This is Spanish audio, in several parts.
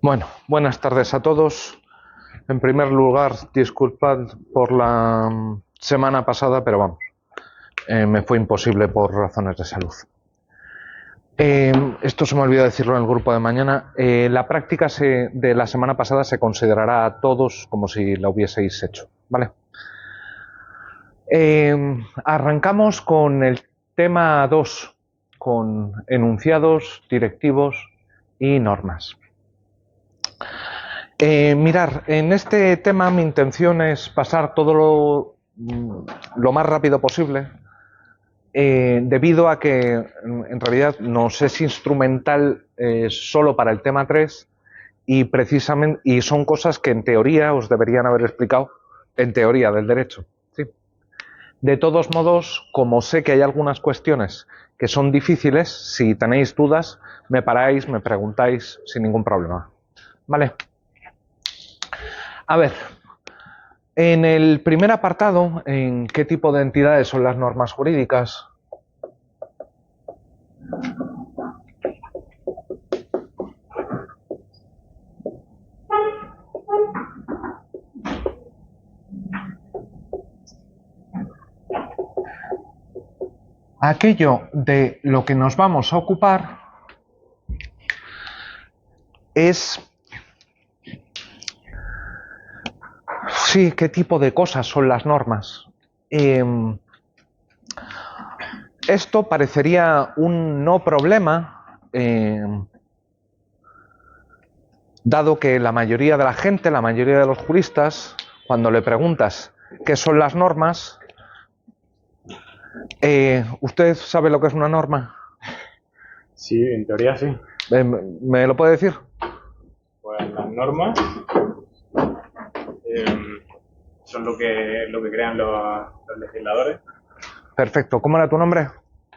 Bueno, buenas tardes a todos. En primer lugar, disculpad por la semana pasada, pero vamos, me fue imposible por razones de salud. Esto se me olvidó decirlo en el grupo de mañana. La práctica de la semana pasada se considerará a todos como si la hubieseis hecho, ¿vale? Arrancamos con el tema 2, con enunciados, directivos y normas. Mirar, en este tema mi intención es pasar todo lo más rápido posible, debido a que en realidad nos es instrumental solo para el tema 3 y precisamente son cosas que en teoría os deberían haber explicado en teoría del derecho. ¿Sí? De todos modos, como sé que hay algunas cuestiones que son difíciles, si tenéis dudas, me paráis, me preguntáis sin ningún problema. ¿Vale? A ver, en el primer apartado, ¿en qué tipo de entidades son las normas jurídicas? Aquello de lo que nos vamos a ocupar es, sí, qué tipo de cosas son las normas. Esto parecería un no problema, dado que la mayoría de la gente, la mayoría de los juristas, cuando le preguntas qué son las normas, ¿usted sabe lo que es una norma? Sí, en teoría sí. ¿Me lo puede decir? Pues las normas son lo que crean los legisladores. Perfecto. ¿Cómo era tu nombre?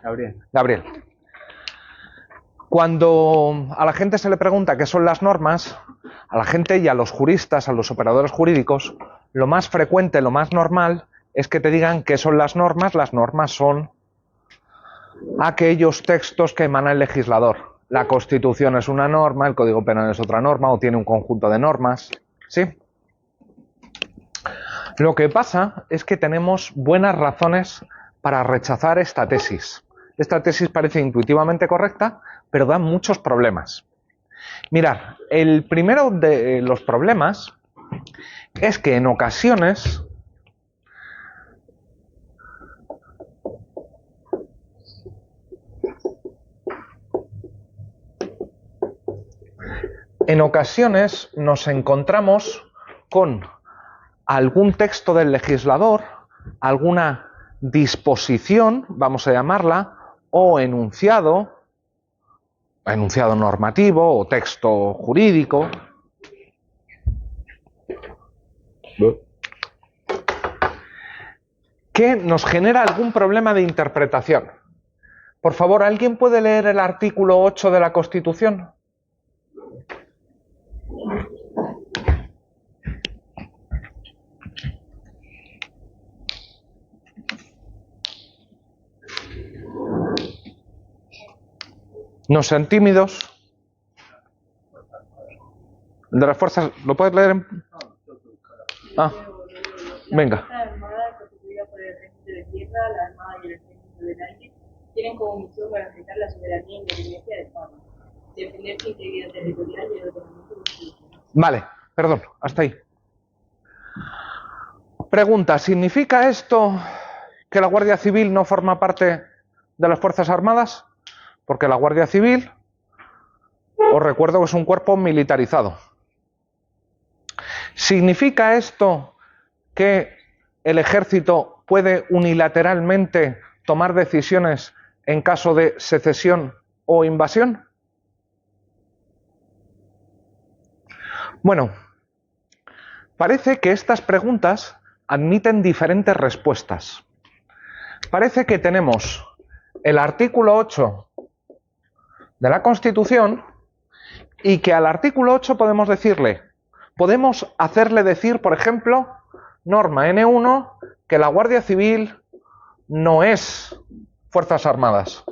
Gabriel. Gabriel. Cuando a la gente se le pregunta qué son las normas, a la gente y a los juristas, a los operadores jurídicos, lo más frecuente, lo más normal, es que te digan qué son las normas. Las normas son aquellos textos que emana el legislador. La Constitución es una norma, el Código Penal es otra norma, o tiene un conjunto de normas. ¿Sí? Lo que pasa es que tenemos buenas razones para rechazar esta tesis. Esta tesis parece intuitivamente correcta, pero da muchos problemas. Mirad, el primero de los problemas es que en ocasiones nos encontramos con algún texto del legislador, alguna disposición, vamos a llamarla, o enunciado normativo o texto jurídico, que nos genera algún problema de interpretación. Por favor, ¿alguien puede leer el artículo 8 de la Constitución? No sean tímidos. El de las fuerzas, ¿lo puedes leer? Ah, venga. La Armada, constituida por el Ejército de Tierra, la Armada y el Ejército del Aire, tienen como misión garantizar la soberanía e independencia de España, defender su integridad territorial y el ordenamiento constitucional. Vale, perdón, hasta ahí. Pregunta, ¿significa esto que la Guardia Civil no forma parte de las Fuerzas Armadas? Porque la Guardia Civil, os recuerdo que es un cuerpo militarizado. ¿Significa esto que el ejército puede unilateralmente tomar decisiones en caso de secesión o invasión? Bueno, parece que estas preguntas admiten diferentes respuestas. Parece que tenemos el artículo 8 de la Constitución y que al artículo 8 podemos hacerle decir, por ejemplo, norma N1, que la Guardia Civil no es Fuerzas Armadas.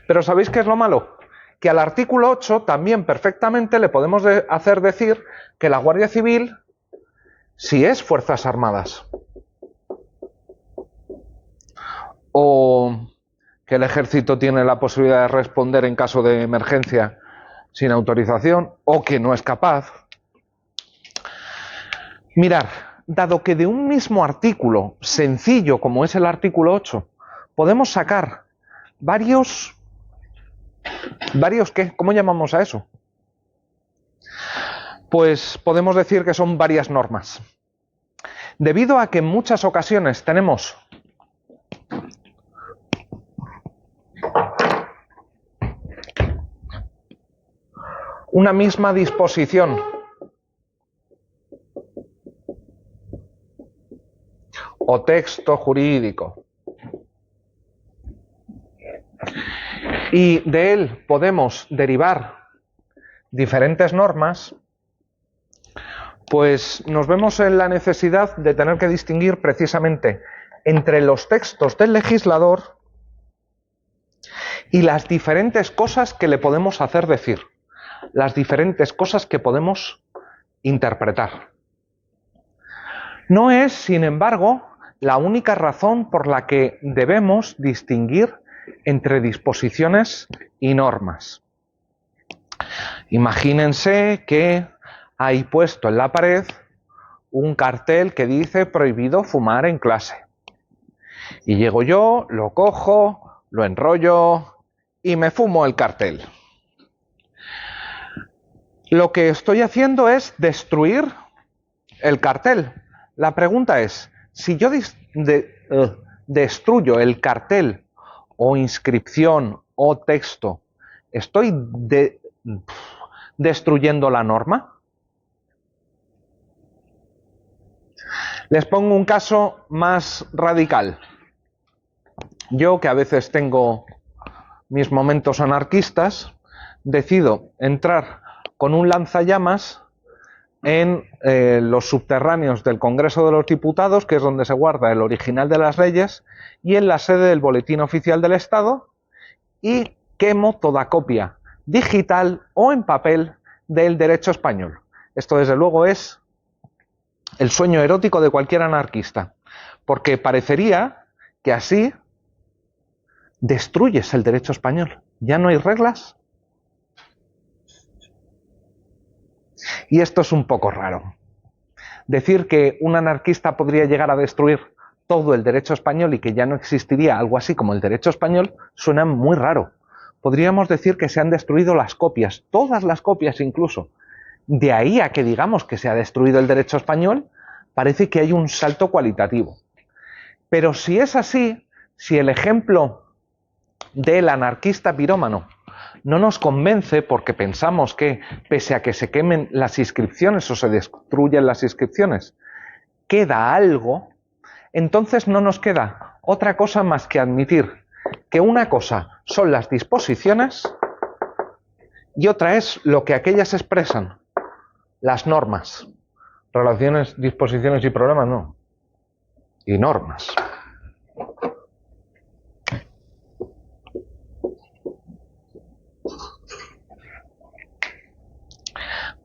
Pero ¿sabéis qué es lo malo? que al artículo 8 también perfectamente le podemos hacer decir que la Guardia Civil sí es Fuerzas Armadas. O que el Ejército tiene la posibilidad de responder en caso de emergencia sin autorización, o que no es capaz. Mirar, dado que de un mismo artículo sencillo como es el artículo 8, podemos sacar varios ¿qué? ¿Cómo llamamos a eso? Pues podemos decir que son varias normas. Debido a que en muchas ocasiones tenemos una misma disposición o texto jurídico y de él podemos derivar diferentes normas, pues nos vemos en la necesidad de tener que distinguir precisamente entre los textos del legislador y las diferentes cosas que le podemos hacer decir, las diferentes cosas que podemos interpretar. No es, sin embargo, la única razón por la que debemos distinguir entre disposiciones y normas. Imagínense que hay puesto en la pared un cartel que dice prohibido fumar en clase. Y llego yo, lo cojo, lo enrollo y me fumo el cartel. Lo que estoy haciendo es destruir el cartel. La pregunta es, si yo destruyo el cartel o inscripción o texto, ¿estoy destruyendo la norma? Les pongo un caso más radical. Yo, que a veces tengo mis momentos anarquistas, decido entrar con un lanzallamas en los subterráneos del Congreso de los Diputados, que es donde se guarda el original de las leyes, y en la sede del Boletín Oficial del Estado, y quemo toda copia digital o en papel del derecho español. Esto, desde luego, es el sueño erótico de cualquier anarquista, porque parecería que así destruyes el derecho español. Ya no hay reglas. Y esto es un poco raro. Decir que un anarquista podría llegar a destruir todo el derecho español y que ya no existiría algo así como el derecho español suena muy raro. Podríamos decir que se han destruido las copias, todas las copias incluso. De ahí a que digamos que se ha destruido el derecho español, parece que hay un salto cualitativo. Pero si es así, si el ejemplo del anarquista pirómano no nos convence porque pensamos que, pese a que se quemen las inscripciones o se destruyen las inscripciones, queda algo, entonces no nos queda otra cosa más que admitir que una cosa son las disposiciones y otra es lo que aquellas expresan, las normas. Relaciones, disposiciones y problemas no. Y normas.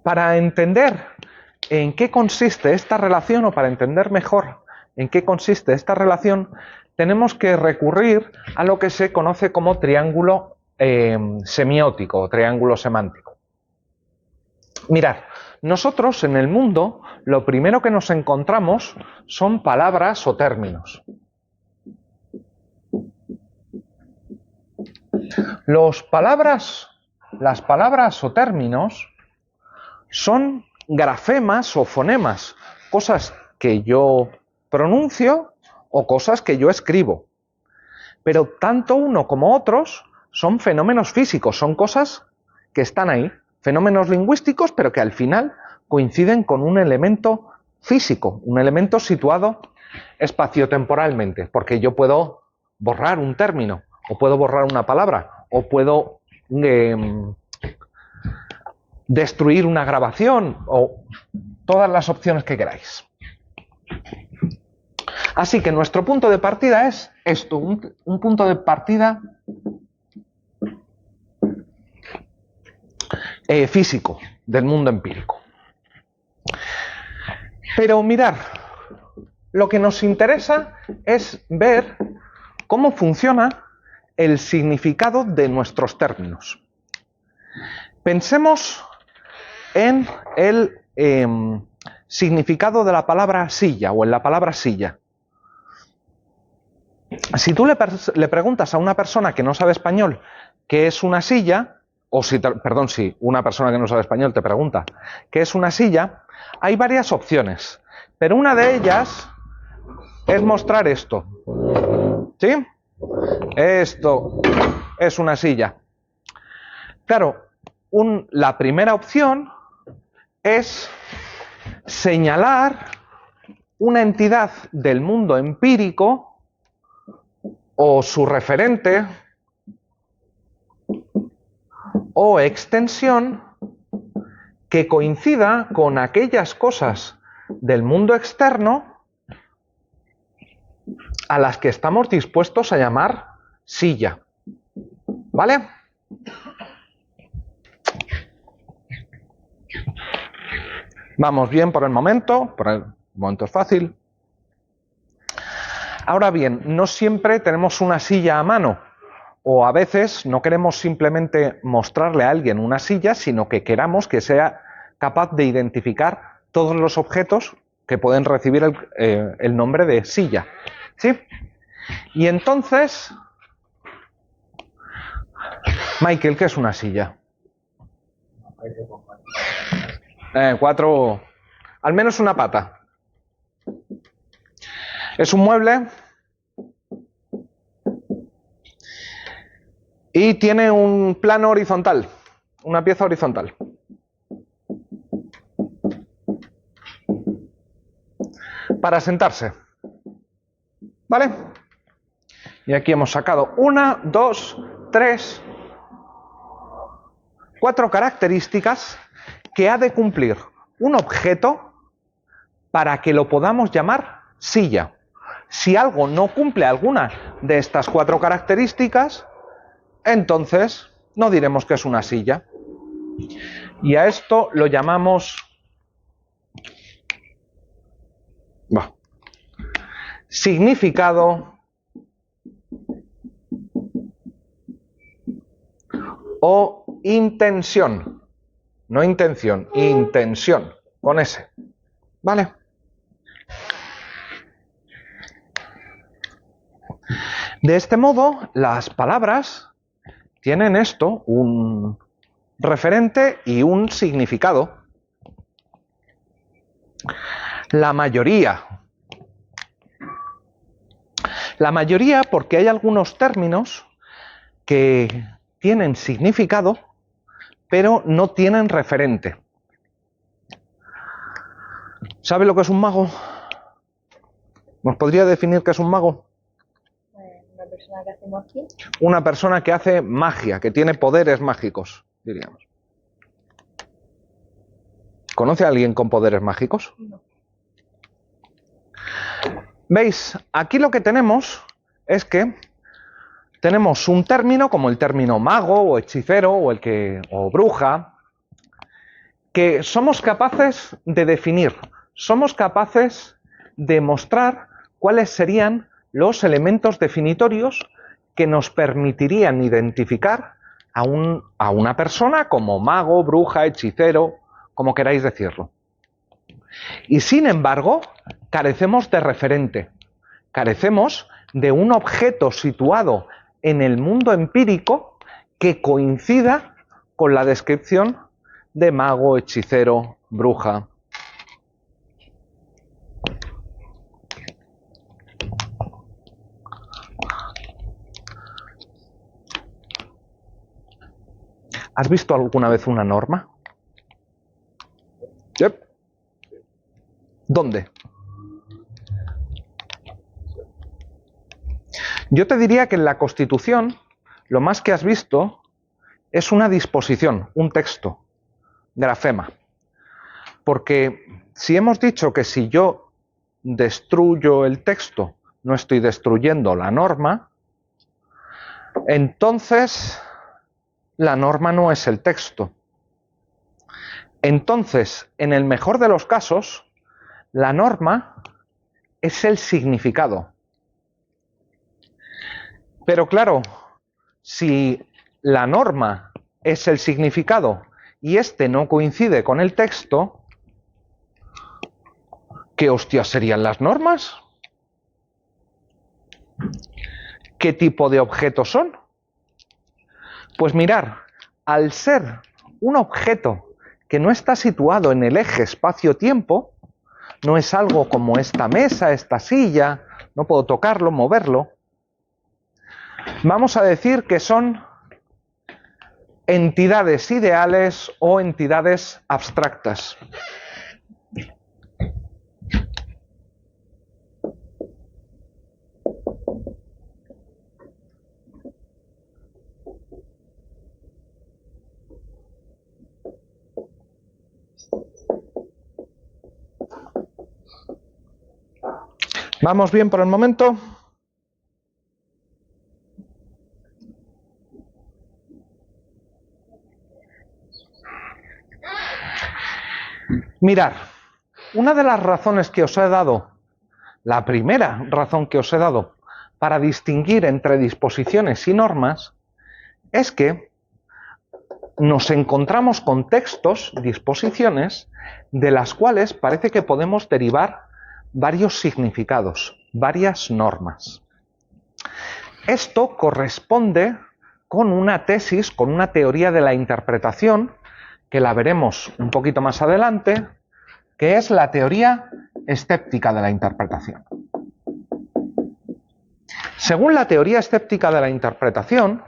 Para entender en qué consiste esta relación, o para entender mejor en qué consiste esta relación, tenemos que recurrir a lo que se conoce como triángulo semiótico o triángulo semántico. Mirad, nosotros en el mundo lo primero que nos encontramos son palabras o términos. Las palabras o términos son grafemas o fonemas, cosas que yo pronuncio o cosas que yo escribo. Pero tanto uno como otros son fenómenos físicos, son cosas que están ahí, fenómenos lingüísticos, pero que al final coinciden con un elemento físico, un elemento situado espaciotemporalmente, porque yo puedo borrar un término, o puedo borrar una palabra, o puedo destruir una grabación, o todas las opciones que queráis. Así que nuestro punto de partida es esto, un punto de partida físico, del mundo empírico. Pero mirar, lo que nos interesa es ver cómo funciona el significado de nuestros términos. Pensemos en el significado de la palabra silla o en la palabra silla. Si tú le preguntas a una persona que no sabe español qué es una silla, o si una persona que no sabe español te pregunta qué es una silla, hay varias opciones, pero una de ellas es mostrar esto. ¿Sí? Esto es una silla. Claro, la primera opción es señalar una entidad del mundo empírico o su referente o extensión que coincida con aquellas cosas del mundo externo a las que estamos dispuestos a llamar silla. ¿Vale? Vamos bien por el momento es fácil. Ahora bien, no siempre tenemos una silla a mano, o a veces no queremos simplemente mostrarle a alguien una silla, sino que queramos que sea capaz de identificar todos los objetos que pueden recibir el nombre de silla. ¿Sí? Y entonces, Michael, ¿qué es una silla? 4, al menos una pata. Es un mueble y tiene un plano horizontal, una pieza horizontal. Para sentarse. ¿Vale? Y aquí hemos sacado 1, 2, 3, 4 características que ha de cumplir un objeto para que lo podamos llamar silla. Si algo no cumple alguna de estas 4 características, entonces no diremos que es una silla. Y a esto lo llamamos significado o intención. No intención, intención, con S. ¿Vale? De este modo, las palabras tienen esto, un referente y un significado. La mayoría porque hay algunos términos que tienen significado, pero no tienen referente. ¿Sabe lo que es un mago? ¿Nos podría definir qué es un mago? Una persona que hace magia. Una persona que hace magia, que tiene poderes mágicos, diríamos. ¿Conoce a alguien con poderes mágicos? No. ¿Veis? Aquí lo que tenemos es que tenemos un término como el término mago o hechicero o bruja, que somos capaces de definir, somos capaces de mostrar cuáles serían los elementos definitorios que nos permitirían identificar a una persona como mago, bruja, hechicero, como queráis decirlo. Y sin embargo, carecemos de referente, carecemos de un objeto situado en el mundo empírico que coincida con la descripción de mago, hechicero, bruja. ¿Has visto alguna vez una norma? Yep. ¿Dónde? Yo te diría que en la Constitución lo más que has visto es una disposición, un texto, grafema. Porque si hemos dicho que si yo destruyo el texto, no estoy destruyendo la norma, entonces la norma no es el texto. Entonces, en el mejor de los casos, la norma es el significado. Pero claro, si la norma es el significado y este no coincide con el texto, ¿qué hostias serían las normas? ¿Qué tipo de objetos son? Pues mirar, al ser un objeto que no está situado en el eje espacio-tiempo, no es algo como esta mesa, esta silla, no puedo tocarlo, moverlo, vamos a decir que son entidades ideales o entidades abstractas. ¿Vamos bien por el momento? Mirad, una de las razones que os he dado, la primera razón que os he dado para distinguir entre disposiciones y normas, es que nos encontramos con textos, disposiciones, de las cuales parece que podemos derivar varios significados, varias normas. Esto corresponde con una tesis, con una teoría de la interpretación, que la veremos un poquito más adelante, que es la teoría escéptica de la interpretación. Según la teoría escéptica de la interpretación,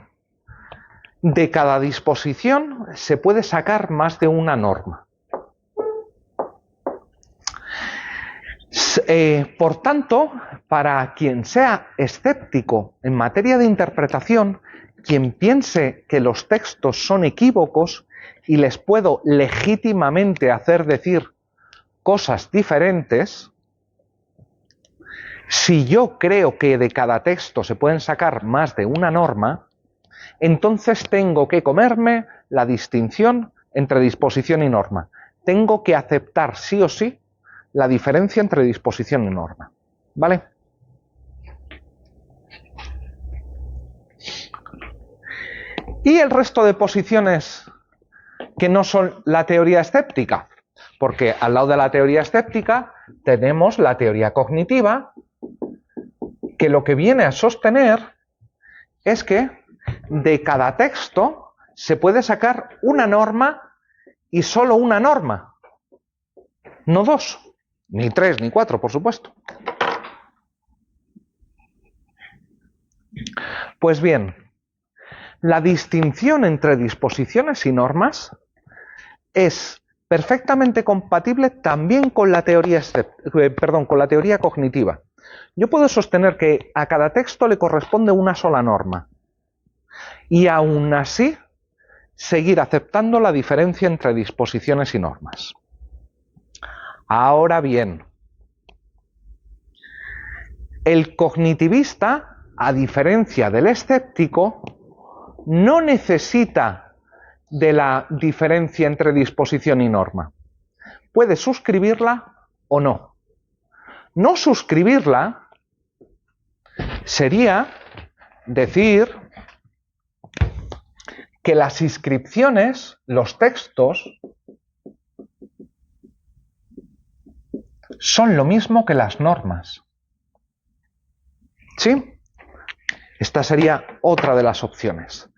de cada disposición se puede sacar más de una norma. Por tanto, para quien sea escéptico en materia de interpretación, quien piense que los textos son equívocos y les puedo legítimamente hacer decir cosas diferentes, si yo creo que de cada texto se pueden sacar más de una norma, entonces tengo que comerme la distinción entre disposición y norma. Tengo que aceptar sí o sí la diferencia entre disposición y norma. ¿Vale? Y el resto de posiciones que no son la teoría escéptica, porque al lado de la teoría escéptica tenemos la teoría cognitiva, que lo que viene a sostener es que de cada texto se puede sacar una norma y solo una norma, no dos, ni tres, ni cuatro, por supuesto. Pues bien, la distinción entre disposiciones y normas es perfectamente compatible también con la teoría, con la teoría cognitiva. Yo puedo sostener que a cada texto le corresponde una sola norma y aún así seguir aceptando la diferencia entre disposiciones y normas. Ahora bien, el cognitivista, a diferencia del escéptico, no necesita de la diferencia entre disposición y norma. Puede suscribirla o no. No suscribirla sería decir que las inscripciones, los textos, son lo mismo que las normas. ¿Sí? Esta sería otra de las opciones.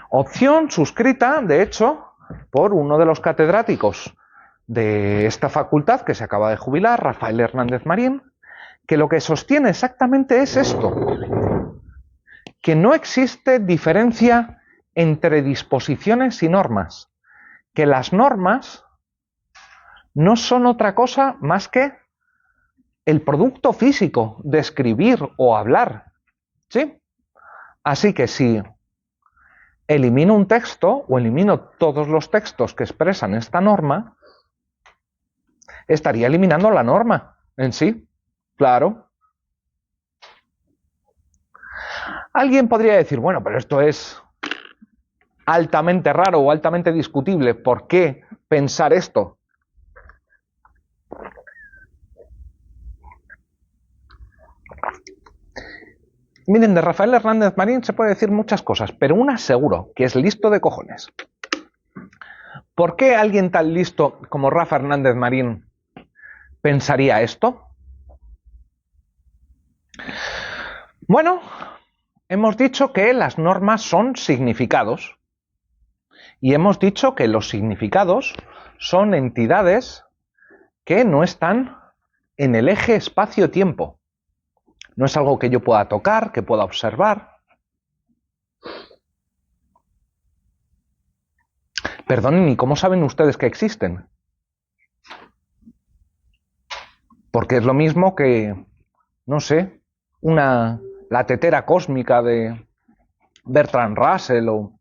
Opción suscrita, de hecho, por uno de los catedráticos de esta facultad que se acaba de jubilar, Rafael Hernández Marín, que lo que sostiene exactamente es esto, que no existe diferencia entre disposiciones y normas, que las normas no son otra cosa más que el producto físico de escribir o hablar, ¿sí? Así que si elimino un texto o elimino todos los textos que expresan esta norma, estaría eliminando la norma en sí, claro. Alguien podría decir, bueno, pero esto es altamente raro o altamente discutible. ¿Por qué pensar esto. Miren, de Rafael Hernández Marín se puede decir muchas cosas, pero una seguro, que es listo de cojones. ¿Por qué alguien tan listo como Rafa Hernández Marín pensaría esto? Bueno, hemos dicho que las normas son significados y hemos dicho que los significados son entidades que no están en el eje espacio-tiempo. No es algo que yo pueda tocar, que pueda observar. Perdonen, ¿y cómo saben ustedes que existen? Porque es lo mismo que, no sé, la tetera cósmica de Bertrand Russell o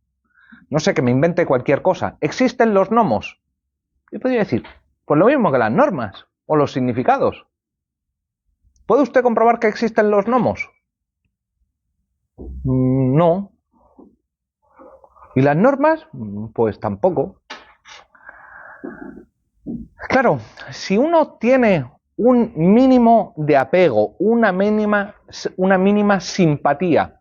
no sé, que me invente cualquier cosa. ¿Existen los gnomos? Yo podría decir, pues lo mismo que las normas o los significados. ¿Puede usted comprobar que existen los gnomos? No. ¿Y las normas? Pues tampoco. Claro, si uno tiene un mínimo de apego, una mínima simpatía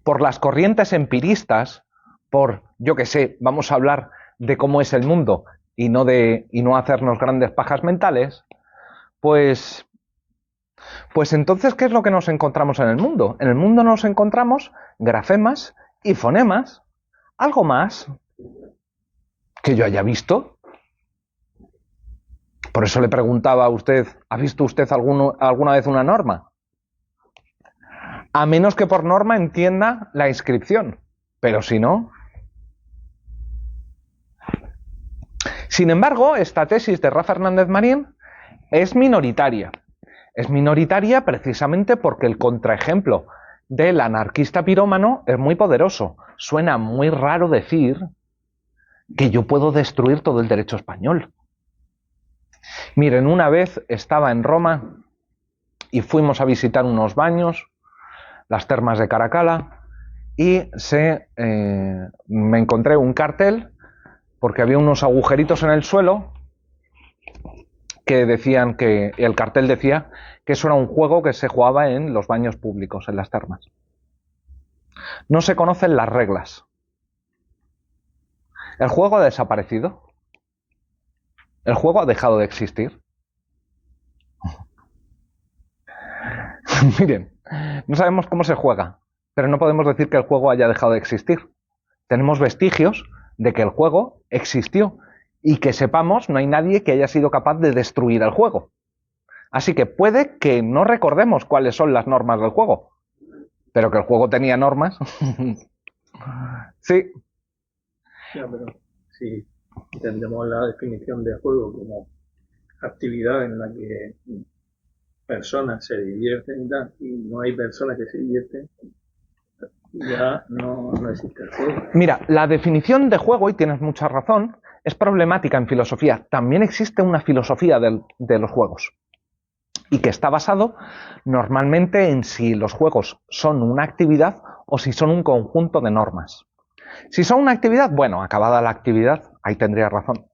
por las corrientes empiristas, por, yo qué sé, vamos a hablar de cómo es el mundo y no hacernos grandes pajas mentales, pues entonces, ¿qué es lo que nos encontramos en el mundo? En el mundo nos encontramos grafemas y fonemas. ¿Algo más que yo haya visto? Por eso le preguntaba a usted, ¿ha visto usted alguna vez una norma? A menos que por norma entienda la inscripción, pero si no... Sin embargo, esta tesis de Rafa Hernández Marín es minoritaria. Es minoritaria precisamente porque el contraejemplo del anarquista pirómano es muy poderoso. Suena muy raro decir que yo puedo destruir todo el derecho español. Miren, una vez estaba en Roma y fuimos a visitar unos baños, las termas de Caracalla, y me encontré un cartel porque había unos agujeritos en el suelo que decían que el cartel decía que eso era un juego que se jugaba en los baños públicos, en las termas. No se conocen las reglas. El juego ha desaparecido. El juego ha dejado de existir. Miren, no sabemos cómo se juega, pero no podemos decir que el juego haya dejado de existir. Tenemos vestigios de que el juego existió y que sepamos no hay nadie que haya sido capaz de destruir el juego. Así que puede que no recordemos cuáles son las normas del juego, pero que el juego tenía normas. Sí. Ya, pero si entendemos la definición de juego como actividad en la que personas se divierten y no hay personas que se divierten, ya no existe el juego. Mira, la definición de juego, y tienes mucha razón, es problemática en filosofía. También existe una filosofía de los juegos y que está basado normalmente en si los juegos son una actividad o si son un conjunto de normas. Si son una actividad, bueno, acabada la actividad, ahí tendría razón.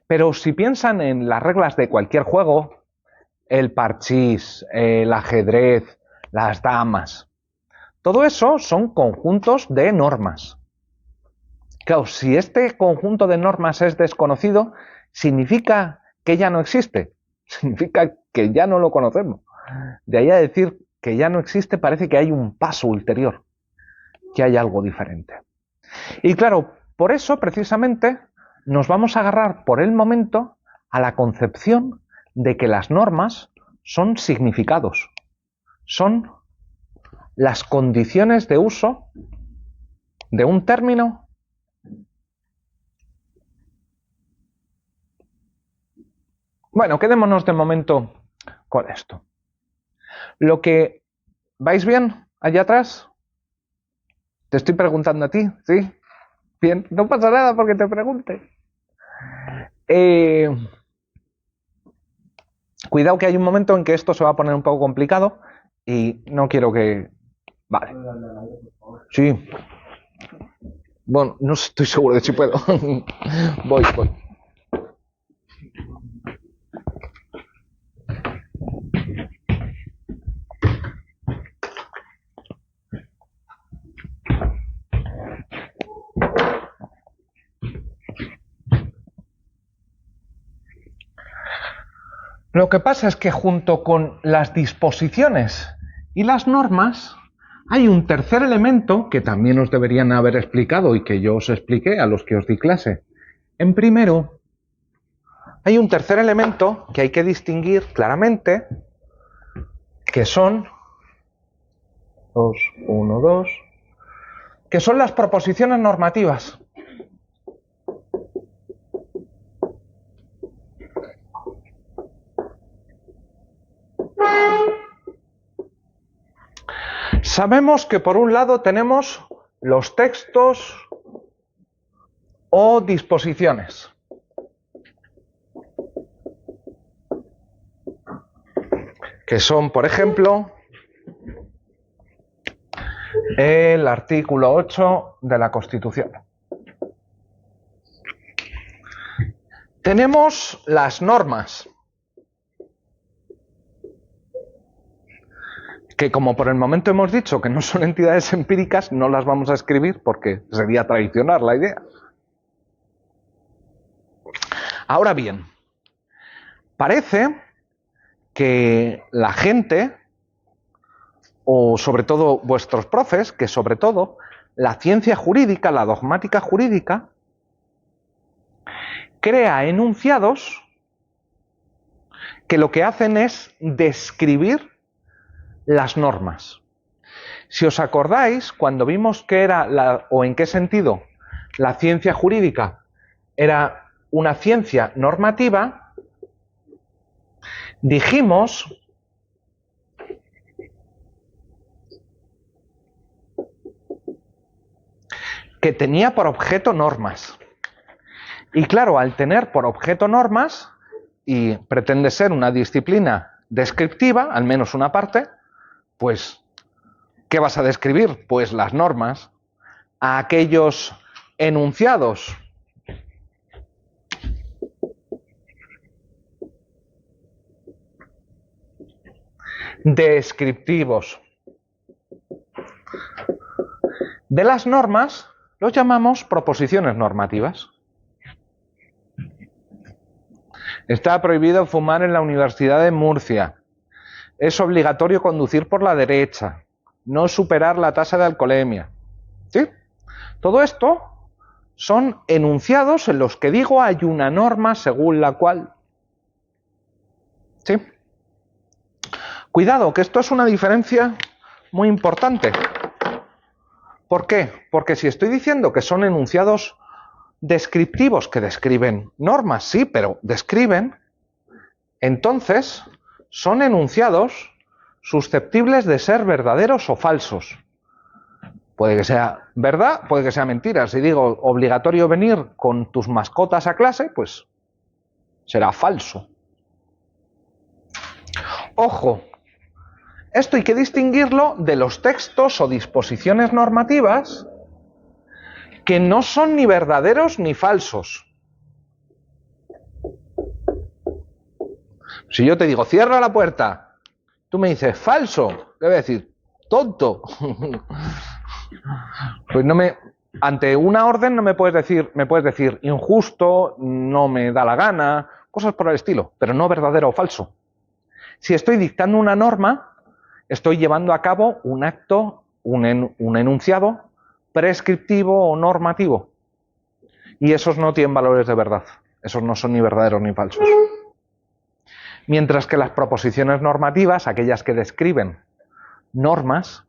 Pero si piensan en las reglas de cualquier juego, el parchís, el ajedrez, las damas, todo eso son conjuntos de normas. Claro, si este conjunto de normas es desconocido, ¿significa que ya no existe? Significa que ya no lo conocemos. De ahí a decir que ya no existe, parece que hay un paso ulterior, que hay algo diferente. Y claro, por eso precisamente nos vamos a agarrar por el momento a la concepción de que las normas son significados, son las condiciones de uso de un término Bueno, quedémonos de momento con esto. Lo que... ¿Vais bien allá atrás? Te estoy preguntando a ti, ¿sí? Bien, no pasa nada porque te pregunte. Cuidado que hay un momento en que esto se va a poner un poco complicado y no quiero que... Vale. Sí. Bueno, no estoy seguro de si puedo. Voy. Lo que pasa es que junto con las disposiciones y las normas hay un tercer elemento que también os deberían haber explicado y que yo os expliqué a los que os di clase. En primero, hay un tercer elemento que hay que distinguir claramente, que son 2, que son las proposiciones normativas. Sabemos que por un lado tenemos los textos o disposiciones. Que son, por ejemplo, el artículo 8 de la Constitución. Tenemos las normas, que como por el momento hemos dicho que no son entidades empíricas, no las vamos a escribir porque sería traicionar la idea. Ahora bien, parece que la gente, o sobre todo vuestros profes, que sobre todo la ciencia jurídica, la dogmática jurídica, crea enunciados que lo que hacen es describir las normas. Si os acordáis, cuando vimos que era o en qué sentido la ciencia jurídica era una ciencia normativa, dijimos que tenía por objeto normas. Y claro, al tener por objeto normas, y pretende ser una disciplina descriptiva, al menos una parte, pues, ¿qué vas a describir? Pues las normas, a aquellos enunciados descriptivos de las normas, los llamamos proposiciones normativas. Está prohibido fumar en la Universidad de Murcia. Es obligatorio conducir por la derecha. No superar la tasa de alcoholemia. ¿Sí? Todo esto son enunciados en los que digo hay una norma según la cual... ¿Sí? Cuidado, que esto es una diferencia muy importante. ¿Por qué? Porque si estoy diciendo que son enunciados descriptivos que describen normas, sí, pero describen, entonces son enunciados susceptibles de ser verdaderos o falsos. Puede que sea verdad, puede que sea mentira. Si digo obligatorio venir con tus mascotas a clase, pues será falso. Ojo, esto hay que distinguirlo de los textos o disposiciones normativas que no son ni verdaderos ni falsos. Si yo te digo, cierra la puerta, tú me dices, falso, ¿qué voy a decir? Tonto. Pues ante una orden no me puedes decir injusto, no me da la gana, cosas por el estilo, pero no verdadero o falso. Si estoy dictando una norma, estoy llevando a cabo un acto, un enunciado prescriptivo o normativo. Y esos no tienen valores de verdad. Esos no son ni verdaderos ni falsos. Mientras que las proposiciones normativas, aquellas que describen normas,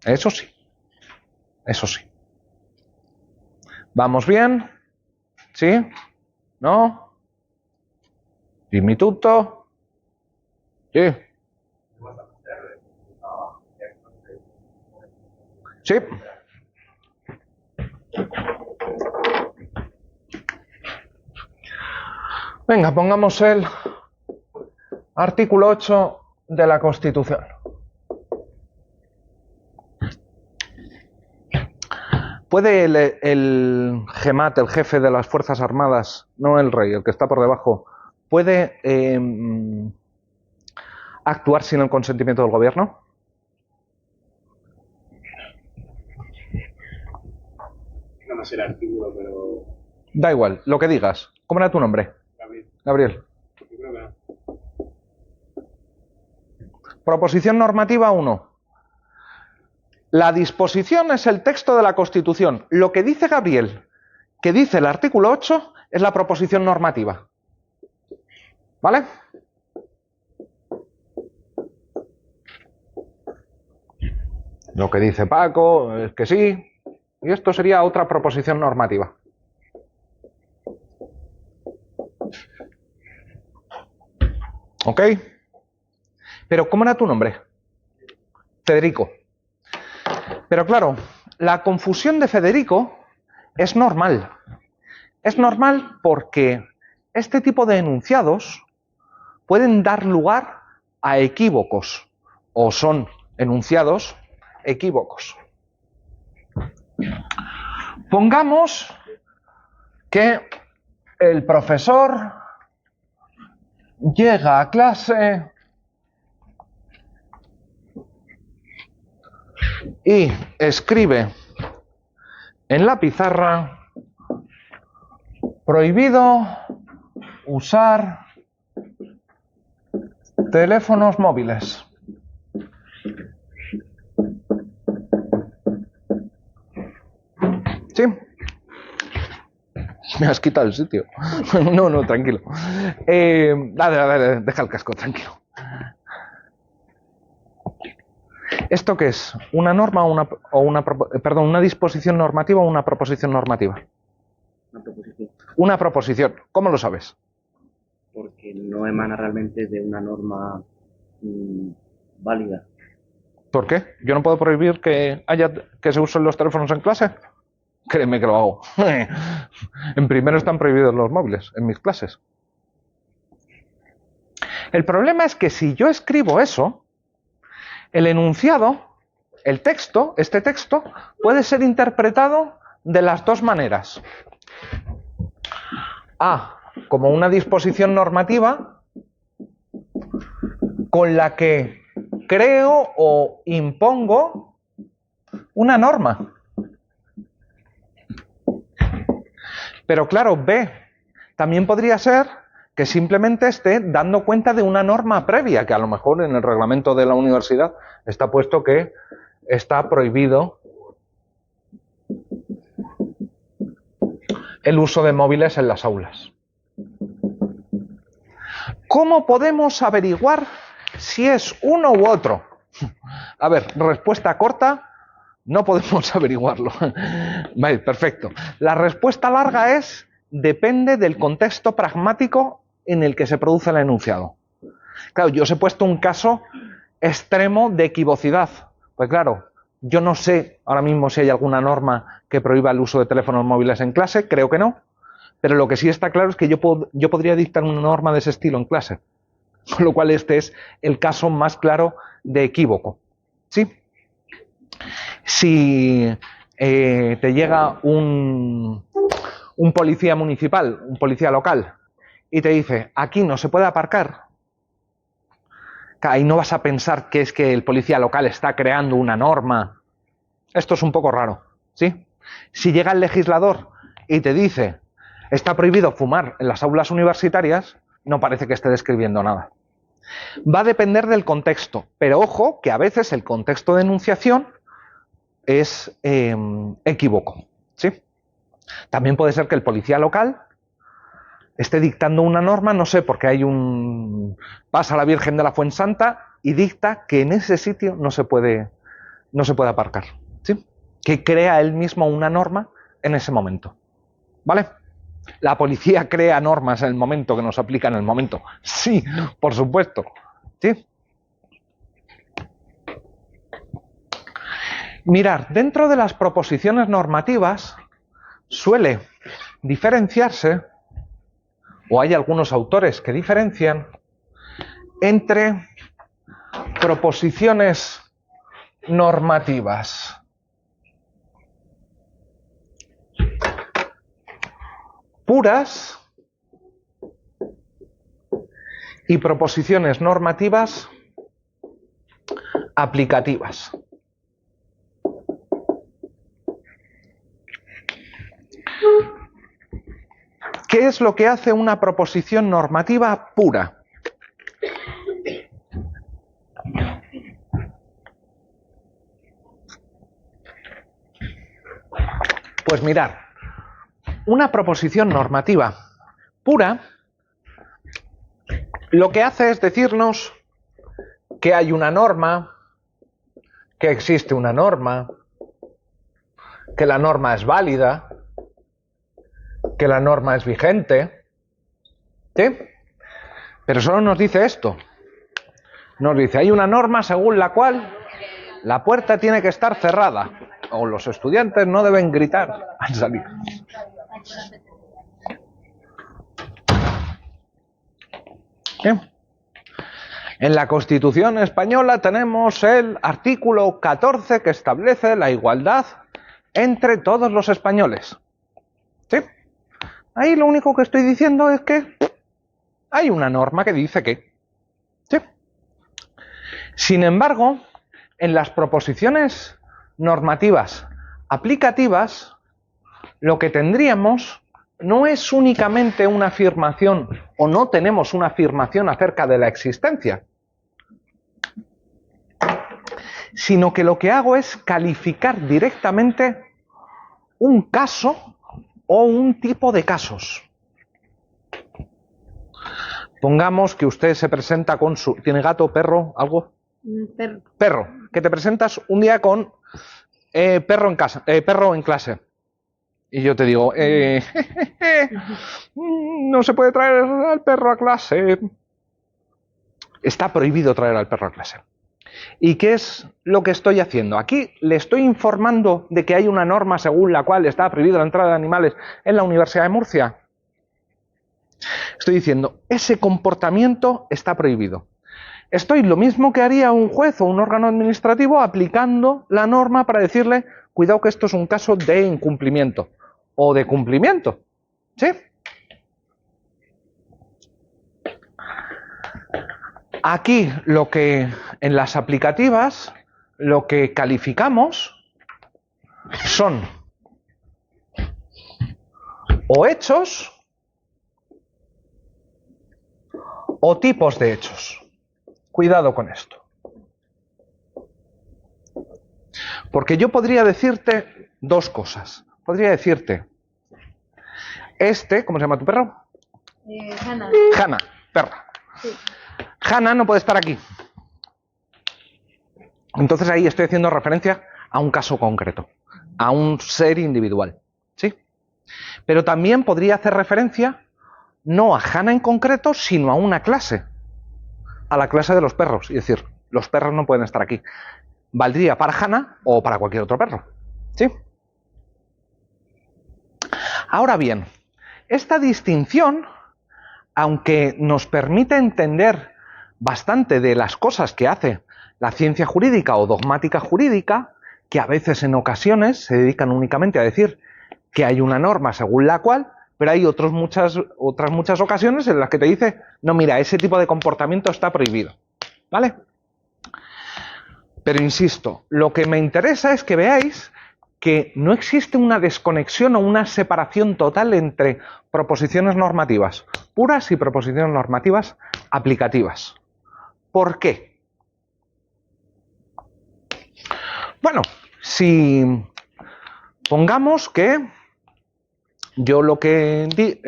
eso sí. Eso sí. ¿Vamos bien? ¿Sí? ¿No? ¿Dimmi tutto? Sí. Sí. Venga, pongamos el artículo 8 de la Constitución. ¿Puede el GEMAT, el jefe de las Fuerzas Armadas, no el rey, el que está por debajo, puede actuar sin el consentimiento del gobierno? No me sé el artículo, pero... Da igual, lo que digas. ¿Cómo era tu nombre? Gabriel, Gabriel. yo creo que no. Proposición normativa 1. La disposición es el texto de la Constitución. Lo que dice Gabriel, que dice el artículo 8, es la proposición normativa. ¿Vale? Lo que dice Paco es que sí. Y esto sería otra proposición normativa. ¿Ok? Pero ¿cómo era tu nombre? Federico. Pero claro, la confusión de Federico es normal. Es normal porque este tipo de enunciados pueden dar lugar a equívocos o son enunciados equívocos. Pongamos que el profesor llega a clase y escribe en la pizarra: prohibido usar teléfonos móviles. ¿Sí? Me has quitado el sitio. No, tranquilo. Dale, deja el casco, tranquilo. ¿Esto qué es? ¿Una norma o una disposición normativa o una proposición normativa? Una proposición. Una proposición. ¿Cómo lo sabes? Porque no emana realmente de una norma válida. ¿Por qué? ¿Yo no puedo prohibir que se usen los teléfonos en clase? Créeme que lo hago. En primero están prohibidos los móviles en mis clases. El problema es que si yo escribo eso, el enunciado, este texto, puede ser interpretado de las dos maneras. A, como una disposición normativa con la que creo o impongo una norma. Pero claro, B, también podría ser que simplemente esté dando cuenta de una norma previa, que a lo mejor en el reglamento de la universidad está puesto que está prohibido el uso de móviles en las aulas. ¿Cómo podemos averiguar si es uno u otro? A ver, respuesta corta, no podemos averiguarlo. Vale, perfecto. La respuesta larga es: depende del contexto pragmático en el que se produce el enunciado. Claro, yo os he puesto un caso extremo de equivocidad. Pues claro, yo no sé ahora mismo si hay alguna norma que prohíba el uso de teléfonos móviles en clase, creo que no. Pero lo que sí está claro es que yo podría dictar una norma de ese estilo en clase. Con lo cual este es el caso más claro de equívoco. ¿Sí? Si te llega un policía municipal, un policía local, y te dice: aquí no se puede aparcar, ahí no vas a pensar que es que el policía local está creando una norma. Esto es un poco raro, ¿sí? Si llega el legislador y te dice: está prohibido fumar en las aulas universitarias, no parece que esté describiendo nada. Va a depender del contexto, pero ojo que a veces el contexto de enunciación es equívoco, ¿sí? También puede ser que el policía local esté dictando una norma, no sé, porque hay pasa la Virgen de la Fuensanta y dicta que en ese sitio no se puede aparcar, ¿sí? Que crea él mismo una norma en ese momento, ¿vale? ¿La policía crea normas en el momento que nos aplica en el momento? Sí, por supuesto, ¿sí? Mirad, dentro de las proposiciones normativas suele diferenciarse, o hay algunos autores que diferencian, entre proposiciones normativas puras y proposiciones normativas aplicativas. ¿Qué es lo que hace una proposición normativa pura? Pues mirad, una proposición normativa pura lo que hace es decirnos que hay una norma, que existe una norma, que la norma es válida, que la norma es vigente, ¿sí? Pero solo nos dice esto. Nos dice, hay una norma según la cual la puerta tiene que estar cerrada o los estudiantes no deben gritar al salir. ¿Sí? En la Constitución española tenemos el artículo 14 que establece la igualdad entre todos los españoles. ¿Sí? Ahí lo único que estoy diciendo es que hay una norma que dice que. ¿Sí? Sin embargo, en las proposiciones normativas aplicativas, lo que tendríamos no es únicamente una afirmación, o no tenemos una afirmación acerca de la existencia, sino que lo que hago es calificar directamente un caso o un tipo de casos. Pongamos que usted se presenta con su... ¿Tiene gato, perro, algo? Perro. Perro. Que te presentas un día con perro en casa, perro en clase. Y yo te digo, no se puede traer al perro a clase. Está prohibido traer al perro a clase. ¿Y qué es lo que estoy haciendo? Aquí le estoy informando de que hay una norma según la cual está prohibida la entrada de animales en la Universidad de Murcia. Estoy diciendo, ese comportamiento está prohibido. Estoy lo mismo que haría un juez o un órgano administrativo aplicando la norma para decirle, cuidado que esto es un caso de incumplimiento o de cumplimiento. ¿Sí? Aquí lo que en las aplicativas lo que calificamos son o hechos o tipos de hechos. Cuidado con esto. Porque yo podría decirte dos cosas. Podría decirte, ¿cómo se llama tu perro? Hanna. Hanna, perra. Sí. Hanna no puede estar aquí. Entonces ahí estoy haciendo referencia a un caso concreto, a un ser individual. ¿Sí? Pero también podría hacer referencia no a Hanna en concreto, sino a una clase. A la clase de los perros. Y decir, los perros no pueden estar aquí. Valdría para Hanna o para cualquier otro perro. ¿Sí? Ahora bien, esta distinción, aunque nos permite entender bastante de las cosas que hace la ciencia jurídica o dogmática jurídica, que a veces en ocasiones se dedican únicamente a decir que hay una norma según la cual, pero hay otras muchas ocasiones en las que te dice, no, mira, ese tipo de comportamiento está prohibido. ¿Vale? Pero insisto, lo que me interesa es que veáis que no existe una desconexión o una separación total entre proposiciones normativas puras y proposiciones normativas aplicativas. ¿Por qué? Bueno, si pongamos que yo lo que di...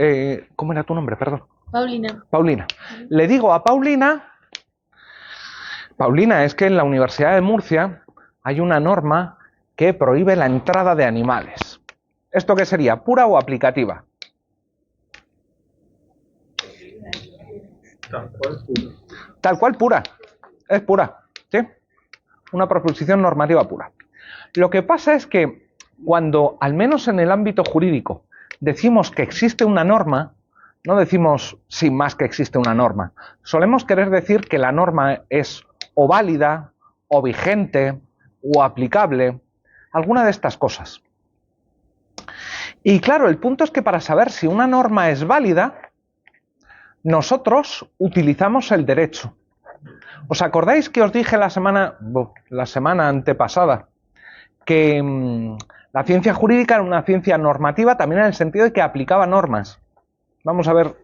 ¿cómo era tu nombre? Perdón. Paulina. Paulina. Le digo a Paulina, es que en la Universidad de Murcia hay una norma que prohíbe la entrada de animales. ¿Esto qué sería? ¿Pura o aplicativa? Tal cual, puro. Tal cual, pura. Es pura. ¿Sí? Una proposición normativa pura. Lo que pasa es que cuando, al menos en el ámbito jurídico, decimos que existe una norma, no decimos sin más que existe una norma. Solemos querer decir que la norma es o válida, o vigente, o aplicable, alguna de estas cosas. Y claro, el punto es que para saber si una norma es válida, nosotros utilizamos el derecho. ¿Os acordáis que os dije la semana antepasada que la ciencia jurídica era una ciencia normativa también en el sentido de que aplicaba normas? Vamos a ver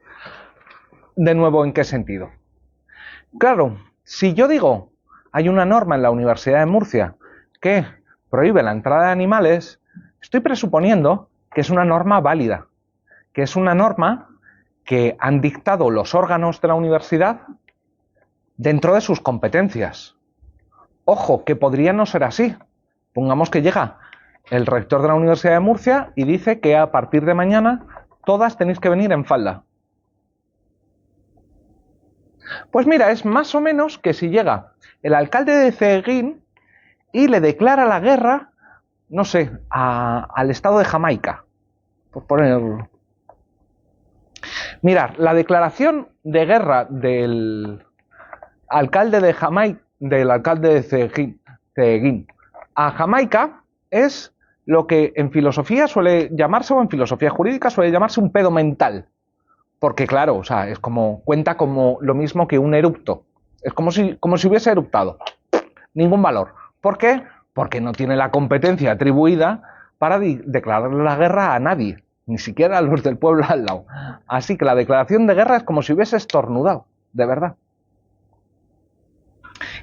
de nuevo en qué sentido. Claro, si yo digo, hay una norma en la Universidad de Murcia que prohíbe la entrada de animales, estoy presuponiendo que es una norma válida, que es una norma que han dictado los órganos de la universidad dentro de sus competencias. Ojo, que podría no ser así. Pongamos que llega el rector de la Universidad de Murcia y dice que a partir de mañana todas tenéis que venir en falda. Pues mira, es más o menos que si llega el alcalde de Ceguín y le declara la guerra, no sé, al estado de Jamaica, por ponerlo. Mirad, la declaración de guerra del alcalde de Ceguín a Jamaica es lo que en filosofía suele llamarse, o en filosofía jurídica suele llamarse un pedo mental. Porque claro, o sea, cuenta como lo mismo que un erupto. Es como si hubiese eruptado. Ningún valor. ¿Por qué? Porque no tiene la competencia atribuida para declarar la guerra a nadie, ni siquiera a los del pueblo al lado. Así que la declaración de guerra es como si hubiese estornudado, de verdad.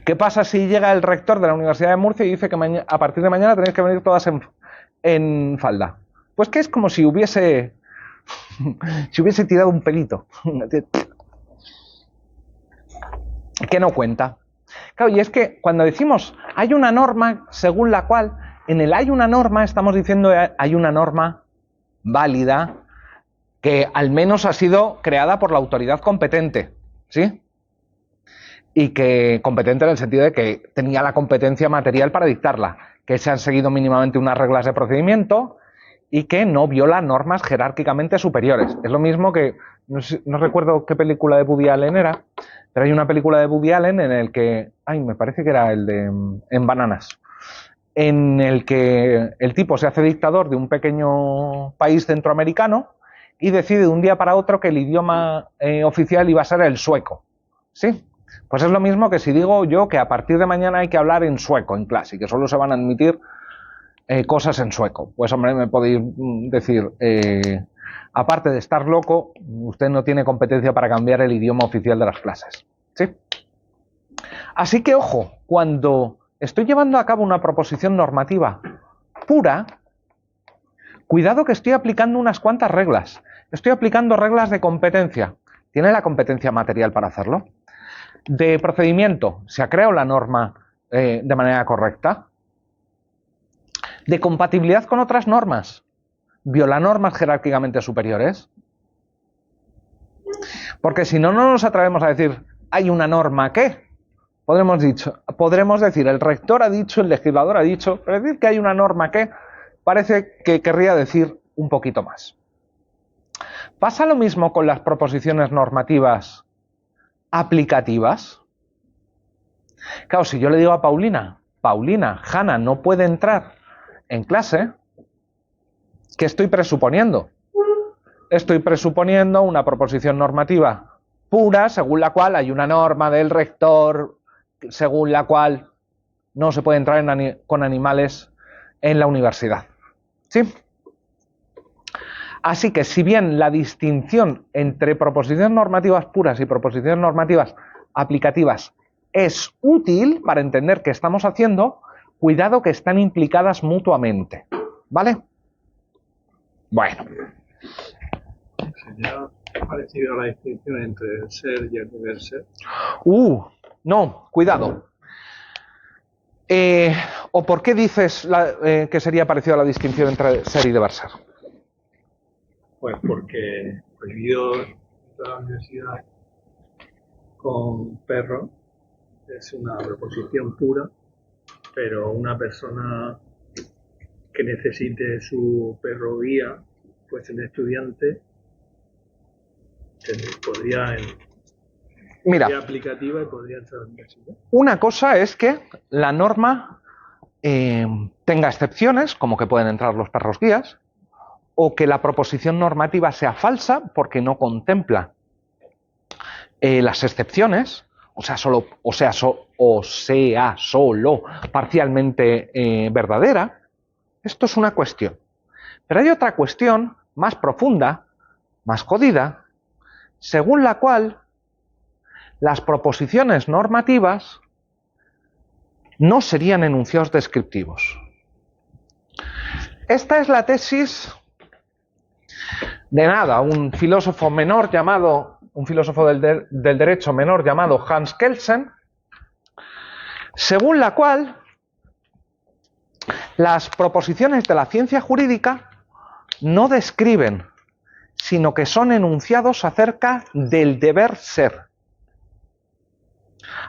¿Qué pasa si llega el rector de la Universidad de Murcia y dice que a partir de mañana tenéis que venir todas en falda? Pues que es como si hubiese tirado un pelito. Que no cuenta. Claro, y es que cuando decimos hay una norma según la cual, en el hay una norma estamos diciendo hay una norma válida que al menos ha sido creada por la autoridad competente, ¿sí? Y que competente en el sentido de que tenía la competencia material para dictarla, que se han seguido mínimamente unas reglas de procedimiento y que no viola normas jerárquicamente superiores. Es lo mismo que, no recuerdo qué película de Woody Allen era, pero hay una película de Woody Allen en el que, me parece que era el de En Bananas, en el que el tipo se hace dictador de un pequeño país centroamericano y decide de un día para otro que el idioma oficial iba a ser el sueco, ¿sí? Pues es lo mismo que si digo yo que a partir de mañana hay que hablar en sueco en clase y que solo se van a admitir cosas en sueco. Pues hombre, me podéis decir, aparte de estar loco, usted no tiene competencia para cambiar el idioma oficial de las clases, ¿sí? Así que ojo, cuando estoy llevando a cabo una proposición normativa pura, cuidado que estoy aplicando unas cuantas reglas. Estoy aplicando reglas de competencia. ¿Tiene la competencia material para hacerlo? De procedimiento, ¿se ha creado la norma de manera correcta? De compatibilidad con otras normas, ¿viola normas jerárquicamente superiores? Porque si no, no nos atrevemos a decir, hay una norma que, podremos decir, el rector ha dicho, el legislador ha dicho, pero decir que hay una norma que, parece que querría decir un poquito más. ¿Pasa lo mismo con las proposiciones normativas aplicativas? Claro, si yo le digo a Paulina, Hanna no puede entrar en clase, ¿qué estoy presuponiendo? Estoy presuponiendo una proposición normativa pura, según la cual hay una norma del rector, según la cual no se puede entrar con animales en la universidad, ¿sí? Así que si bien la distinción entre proposiciones normativas puras y proposiciones normativas aplicativas es útil para entender qué estamos haciendo, cuidado que están implicadas mutuamente, ¿vale? Bueno. ¿Sería parecido a la distinción entre el ser y el deber ser? No, cuidado. ¿O por qué dices que sería parecido a la distinción entre ser y deber ser? Pues porque prohibido toda la universidad con perros es una proposición pura, pero una persona que necesite su perro guía, pues un estudiante podría sería aplicativa y podría entrar a la universidad. Una cosa es que la norma tenga excepciones, como que pueden entrar los perros guías, o que la proposición normativa sea falsa porque no contempla las excepciones, o sea, solo parcialmente verdadera. Esto es una cuestión. Pero hay otra cuestión más profunda, más jodida, según la cual las proposiciones normativas no serían enunciados descriptivos. Esta es la tesis de un filósofo menor llamado, un filósofo del derecho menor llamado Hans Kelsen, según la cual las proposiciones de la ciencia jurídica no describen, sino que son enunciados acerca del deber ser.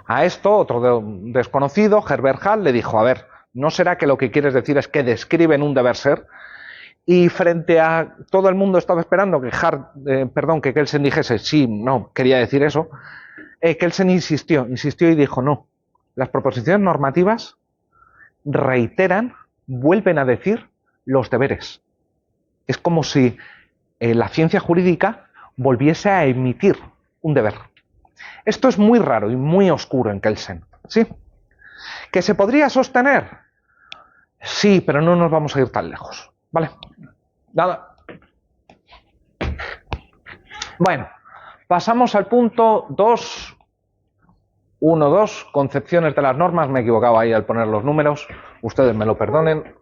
A esto, otro desconocido, Herbert Hall, le dijo, a ver, ¿no será que lo que quieres decir es que describen un deber ser? Y frente a todo el mundo estaba esperando que Kelsen dijese, sí, no, quería decir eso, Kelsen insistió y dijo, no, las proposiciones normativas reiteran, vuelven a decir los deberes. Es como si la ciencia jurídica volviese a emitir un deber. Esto es muy raro y muy oscuro en Kelsen, ¿sí? ¿Que se podría sostener? Sí, pero no nos vamos a ir tan lejos, ¿vale? Nada. Bueno, pasamos al punto 2. 1.2, concepciones de las normas. Me he equivocado ahí al poner los números. Ustedes me lo perdonen.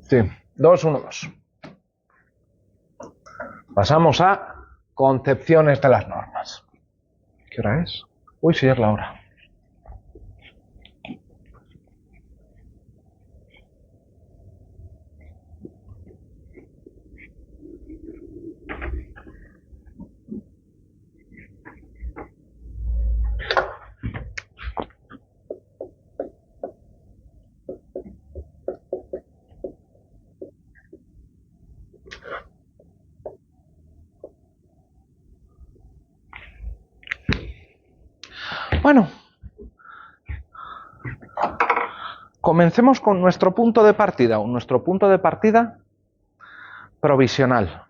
Sí, 2.1.2. Pasamos a concepciones de las normas. ¿Qué hora es? Uy, sí, es la hora. Bueno, comencemos con nuestro punto de partida, provisional,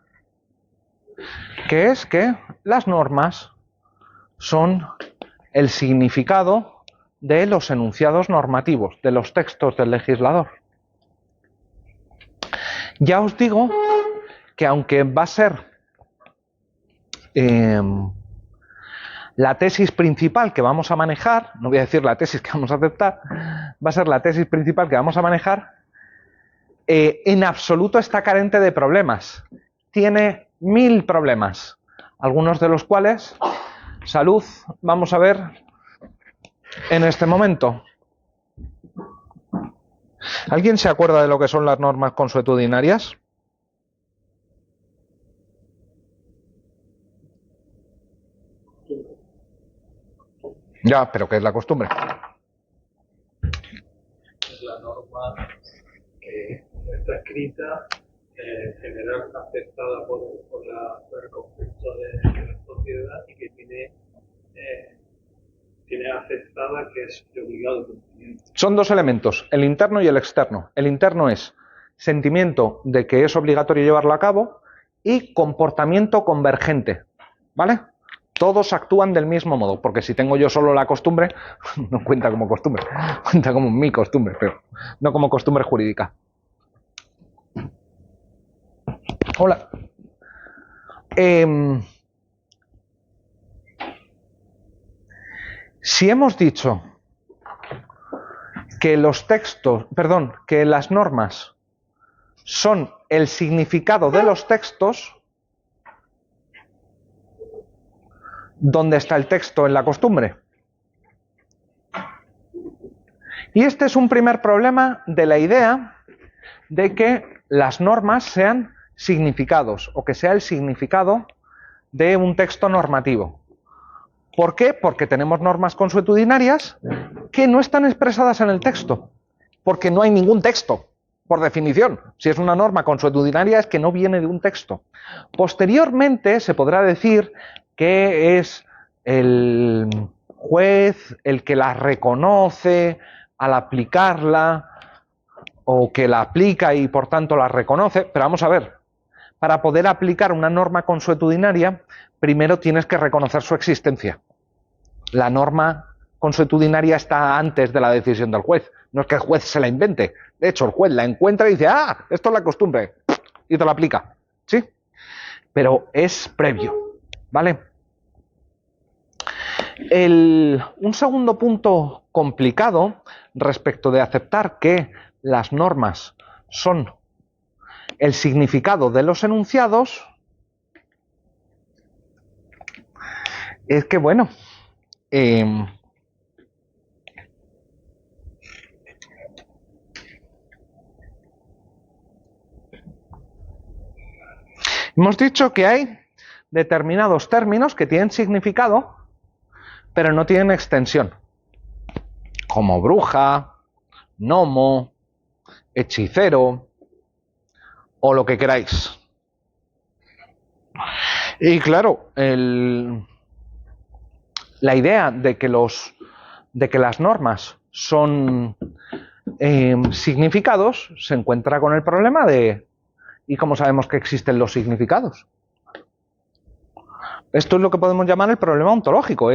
que es que las normas son el significado de los enunciados normativos, de los textos del legislador. Ya os digo que aunque va a ser la tesis principal que vamos a manejar, no voy a decir la tesis que vamos a aceptar, va a ser la tesis principal que vamos a manejar, en absoluto está carente de problemas. Tiene 1000 problemas, algunos de los cuales, salud, vamos a ver en este momento. ¿Alguien se acuerda de lo que son las normas consuetudinarias? Ya, pero ¿qué es la costumbre? Es la norma que está escrita, en general aceptada por el conjunto de la sociedad y que tiene aceptada que es de obligado cumplimiento. Son dos elementos, el interno y el externo. El interno es sentimiento de que es obligatorio llevarlo a cabo y comportamiento convergente, ¿vale? Todos actúan del mismo modo, porque si tengo yo solo la costumbre, no cuenta como costumbre, cuenta como mi costumbre, pero no como costumbre jurídica. Hola. Si hemos dicho que que las normas son el significado de los textos, ¿dónde está el texto en la costumbre? Y este es un primer problema de la idea de que las normas sean significados o que sea el significado de un texto normativo. ¿Por qué? Porque tenemos normas consuetudinarias que no están expresadas en el texto, porque no hay ningún texto, por definición. Si es una norma consuetudinaria es que no viene de un texto. Posteriormente se podrá decir que es el juez el que la reconoce al aplicarla o que la aplica y por tanto la reconoce, pero vamos a ver, para poder aplicar una norma consuetudinaria, primero tienes que reconocer su existencia. La norma consuetudinaria está antes de la decisión del juez, no es que el juez se la invente, de hecho el juez la encuentra y dice, ah, esto es la costumbre, y te la aplica, ¿sí? Pero es previo, ¿vale? Un segundo punto complicado respecto de aceptar que las normas son el significado de los enunciados es que, bueno, hemos dicho que hay determinados términos que tienen significado, pero no tienen extensión, como bruja, gnomo, hechicero o lo que queráis. Y claro, la idea de que las normas son significados se encuentra con el problema de ¿y cómo sabemos que existen los significados? Esto es lo que podemos llamar el problema ontológico.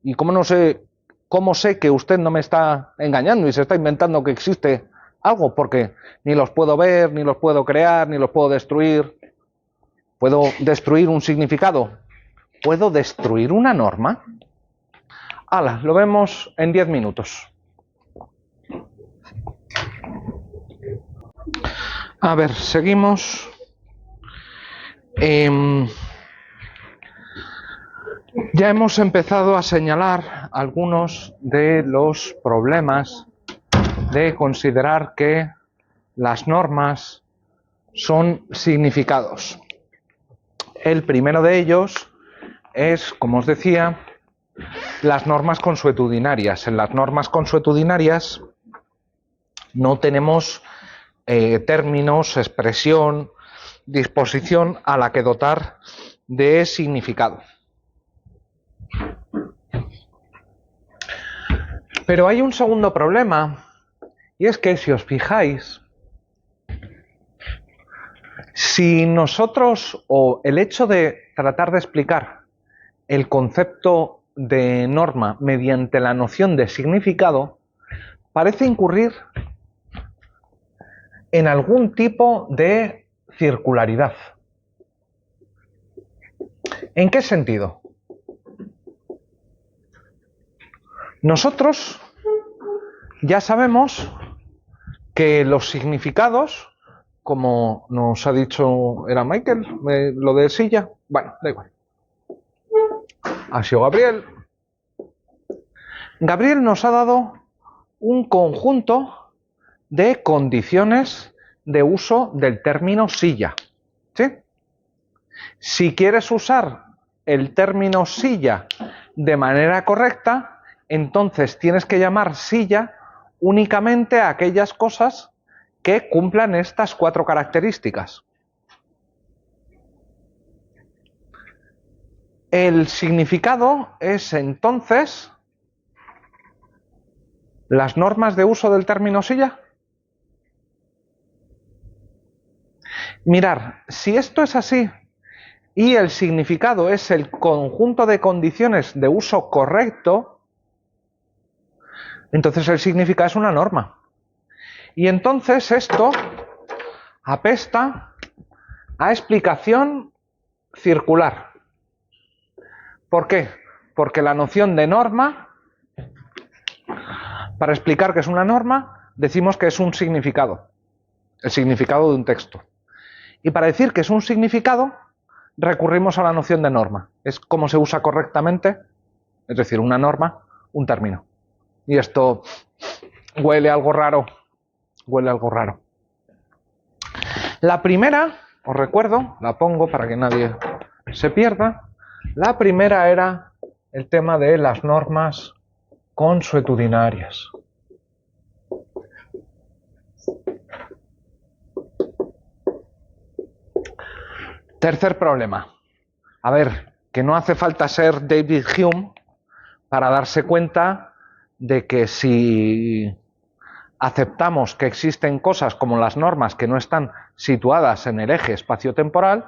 ¿Y cómo sé que usted no me está engañando y se está inventando que existe algo? Porque ni los puedo ver, ni los puedo crear, ni los puedo destruir. ¿Puedo destruir un significado? ¿Puedo destruir una norma? ¡Hala! Lo vemos en 10 minutos. A ver, seguimos. Ya hemos empezado a señalar algunos de los problemas de considerar que las normas son significados. El primero de ellos es, como os decía, las normas consuetudinarias. En las normas consuetudinarias no tenemos términos, expresión, disposición a la que dotar de significado. Pero hay un segundo problema, y es que si os fijáis, si nosotros, o el hecho de tratar de explicar el concepto de norma mediante la noción de significado, parece incurrir en algún tipo de circularidad. ¿En qué sentido? Nosotros ya sabemos que los significados, como nos ha dicho, ¿era Michael? Lo de silla. Bueno, da igual. Ha sido Gabriel. Gabriel nos ha dado un conjunto de condiciones de uso del término silla. ¿Sí? Si quieres usar el término silla de manera correcta, entonces tienes que llamar silla únicamente a aquellas cosas que cumplan estas 4 características. El significado es entonces las normas de uso del término silla. Mirad, si esto es así y el significado es el conjunto de condiciones de uso correcto, entonces el significado es una norma. Y entonces esto apesta a explicación circular. ¿Por qué? Porque la noción de norma, para explicar que es una norma, decimos que es un significado, el significado de un texto. Y para decir que es un significado, recurrimos a la noción de norma. Es como se usa correctamente, es decir, una norma, un término. Y esto huele algo raro, La primera, os recuerdo, la pongo para que nadie se pierda, la primera era el tema de las normas consuetudinarias. Tercer problema. A ver, que no hace falta ser David Hume para darse cuenta de que si aceptamos que existen cosas como las normas que no están situadas en el eje espacio-temporal,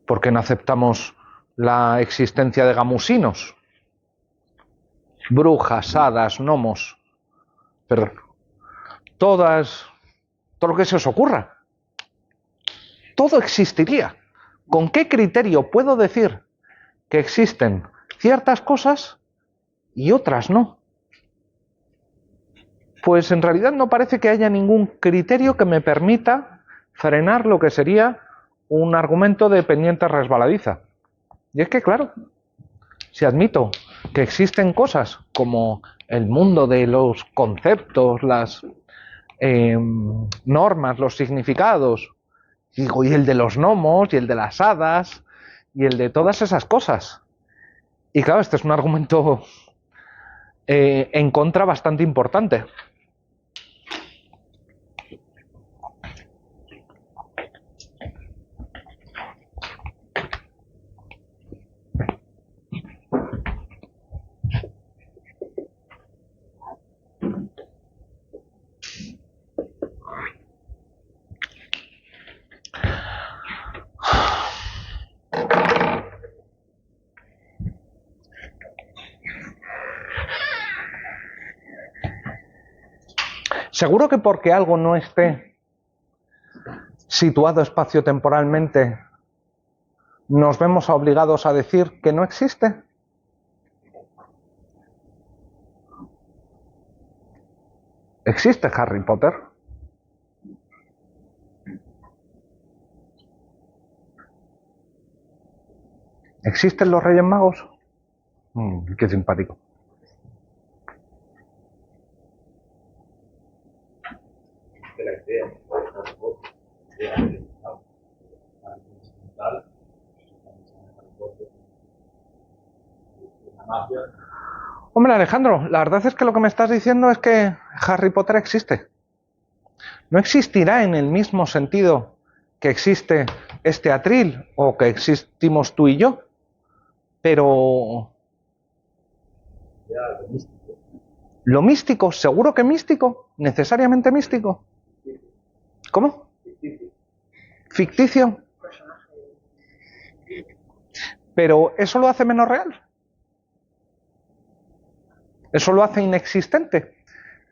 ¿por qué no aceptamos la existencia de gamusinos? Brujas, hadas, gnomos, perdón, todo lo que se os ocurra. Todo existiría. ¿Con qué criterio puedo decir que existen ciertas cosas y otras no? Pues en realidad no parece que haya ningún criterio que me permita frenar lo que sería un argumento de pendiente resbaladiza. Y es que, claro, si admito que existen cosas como el mundo de los conceptos, las normas, los significados, digo, y el de los gnomos, y el de las hadas, y el de todas esas cosas. Y claro, este es un argumento en contra bastante importante. Seguro que porque algo no esté situado espacio-temporalmente, nos vemos obligados a decir que no existe. ¿Existe Harry Potter? ¿Existen los Reyes Magos? Qué simpático. Hombre, Alejandro, la verdad es que lo que me estás diciendo es que Harry Potter existe. No existirá en el mismo sentido que existe este atril o que existimos tú y yo, pero lo místico, seguro que místico, necesariamente místico. ¿Cómo? Ficticio. Pero eso lo hace menos real. Eso lo hace inexistente.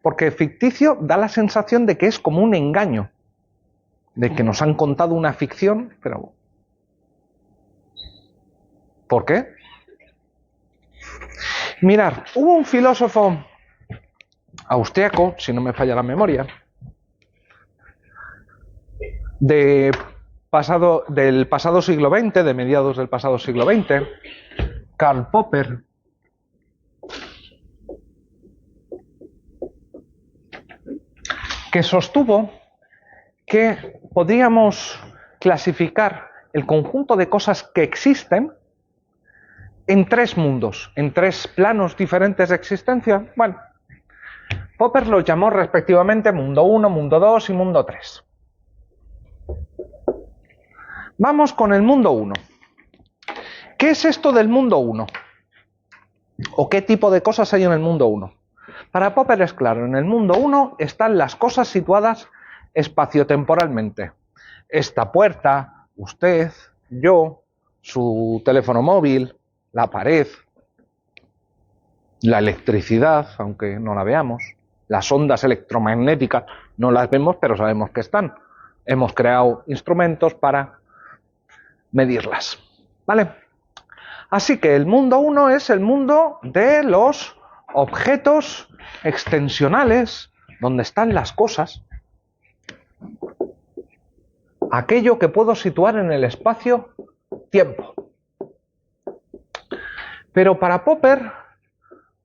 Porque ficticio da la sensación de que es como un engaño. De que nos han contado una ficción, pero ¿por qué? Mirad, hubo un filósofo austriaco, si no me falla la memoria, del pasado siglo XX, de mediados del pasado siglo XX, Karl Popper, que sostuvo que podríamos clasificar el conjunto de cosas que existen en tres mundos, en tres planos diferentes de existencia. Bueno, Popper los llamó respectivamente mundo 1, mundo 2 y mundo 3. Vamos con el mundo 1. ¿Qué es esto del mundo 1? ¿O qué tipo de cosas hay en el mundo 1? Para Popper es claro, en el mundo 1 están las cosas situadas espaciotemporalmente. Esta puerta, usted, yo, su teléfono móvil, la pared, la electricidad, aunque no la veamos, las ondas electromagnéticas, no las vemos, pero sabemos que están. Hemos creado instrumentos para medirlas. ¿Vale? Así que el mundo 1 es el mundo de los objetos extensionales, donde están las cosas. Aquello que puedo situar en el espacio-tiempo. Pero para Popper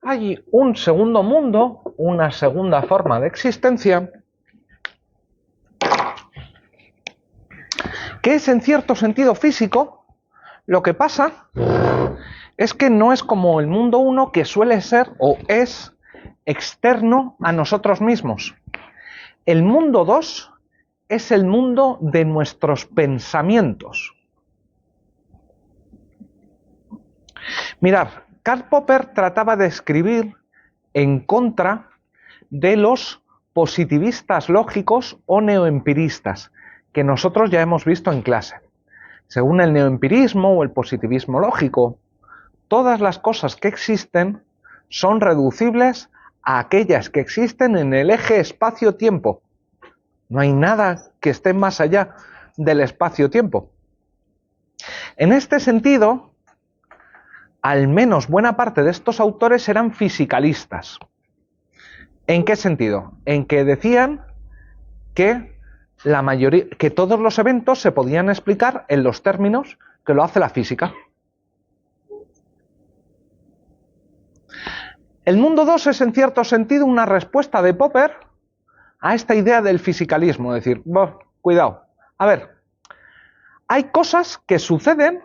hay un segundo mundo, una segunda forma de existencia, que es en cierto sentido físico. Lo que pasa es que no es como el mundo 1, que suele ser o es externo a nosotros mismos. El mundo 2 es el mundo de nuestros pensamientos. Mirad, Karl Popper trataba de escribir en contra de los positivistas lógicos o neoempiristas, que nosotros ya hemos visto en clase. Según el neoempirismo o el positivismo lógico, todas las cosas que existen son reducibles a aquellas que existen en el eje espacio-tiempo. No hay nada que esté más allá del espacio-tiempo. En este sentido, al menos buena parte de estos autores eran fisicalistas. ¿En qué sentido? En que decían que que todos los eventos se podían explicar en los términos que lo hace la física. El mundo 2 es en cierto sentido una respuesta de Popper a esta idea del fisicalismo, es decir, cuidado, a ver, hay cosas que suceden,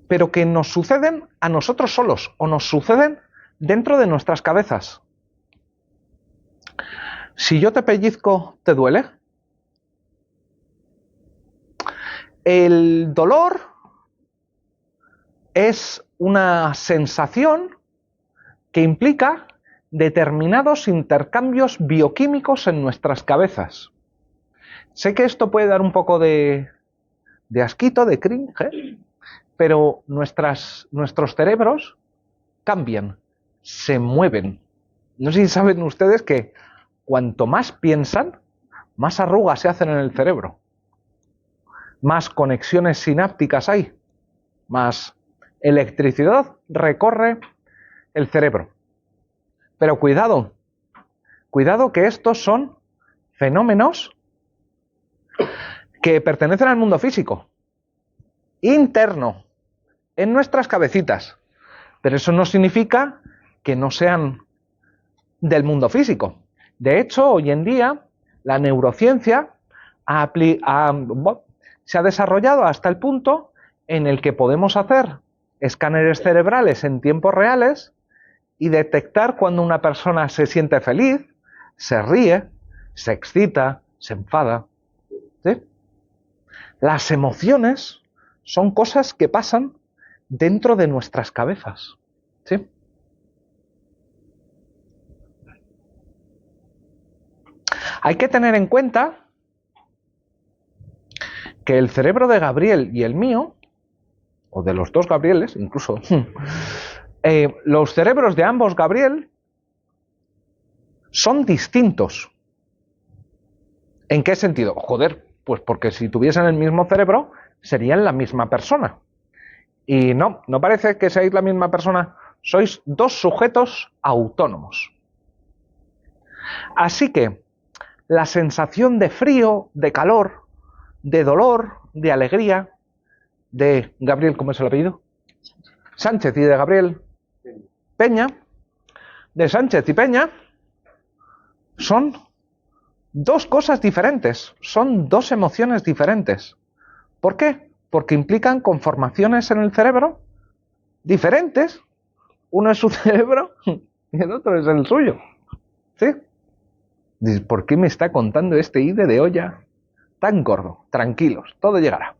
pero que nos suceden a nosotros solos, o nos suceden dentro de nuestras cabezas. Si yo te pellizco, ¿te duele? El dolor es una sensación que implica determinados intercambios bioquímicos en nuestras cabezas. Sé que esto puede dar un poco de asquito, de cringe, pero nuestros cerebros cambian, se mueven. No sé si saben ustedes que cuanto más piensan, más arrugas se hacen en el cerebro, más conexiones sinápticas hay, más electricidad recorre el cerebro. Pero cuidado que estos son fenómenos que pertenecen al mundo físico, interno, en nuestras cabecitas. Pero eso no significa que no sean del mundo físico. De hecho, hoy en día, la neurociencia se ha desarrollado hasta el punto en el que podemos hacer escáneres cerebrales en tiempos reales y detectar cuando una persona se siente feliz, se ríe, se excita, se enfada. ¿Sí? Las emociones son cosas que pasan dentro de nuestras cabezas. ¿Sí? Hay que tener en cuenta que el cerebro de Gabriel y el mío, o de los dos Gabrieles, incluso, los cerebros de ambos Gabriel son distintos. ¿En qué sentido? Joder, pues porque si tuviesen el mismo cerebro, serían la misma persona. Y no parece que seáis la misma persona, sois dos sujetos autónomos. Así que la sensación de frío, de calor, de dolor, de alegría, de Gabriel, ¿cómo es el apellido? Sánchez, y de Gabriel Peña, de Sánchez y Peña, son dos cosas diferentes, son dos emociones diferentes. ¿Por qué? Porque implican conformaciones en el cerebro diferentes. Uno es su cerebro y el otro es el suyo. ¿Sí? ¿Por qué me está contando este ide de olla tan gordo? Tranquilos, todo llegará.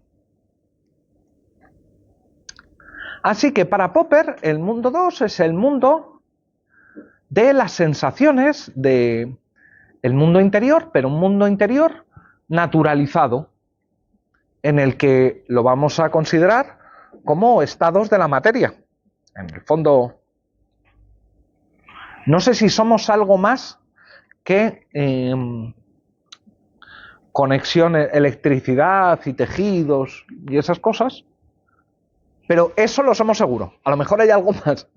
Así que para Popper, el mundo 2 es el mundo de las sensaciones del mundo interior, pero un mundo interior naturalizado, en el que lo vamos a considerar como estados de la materia. En el fondo, no sé si somos algo más que conexión, electricidad y tejidos y esas cosas, pero eso lo somos seguros. A lo mejor hay algo más,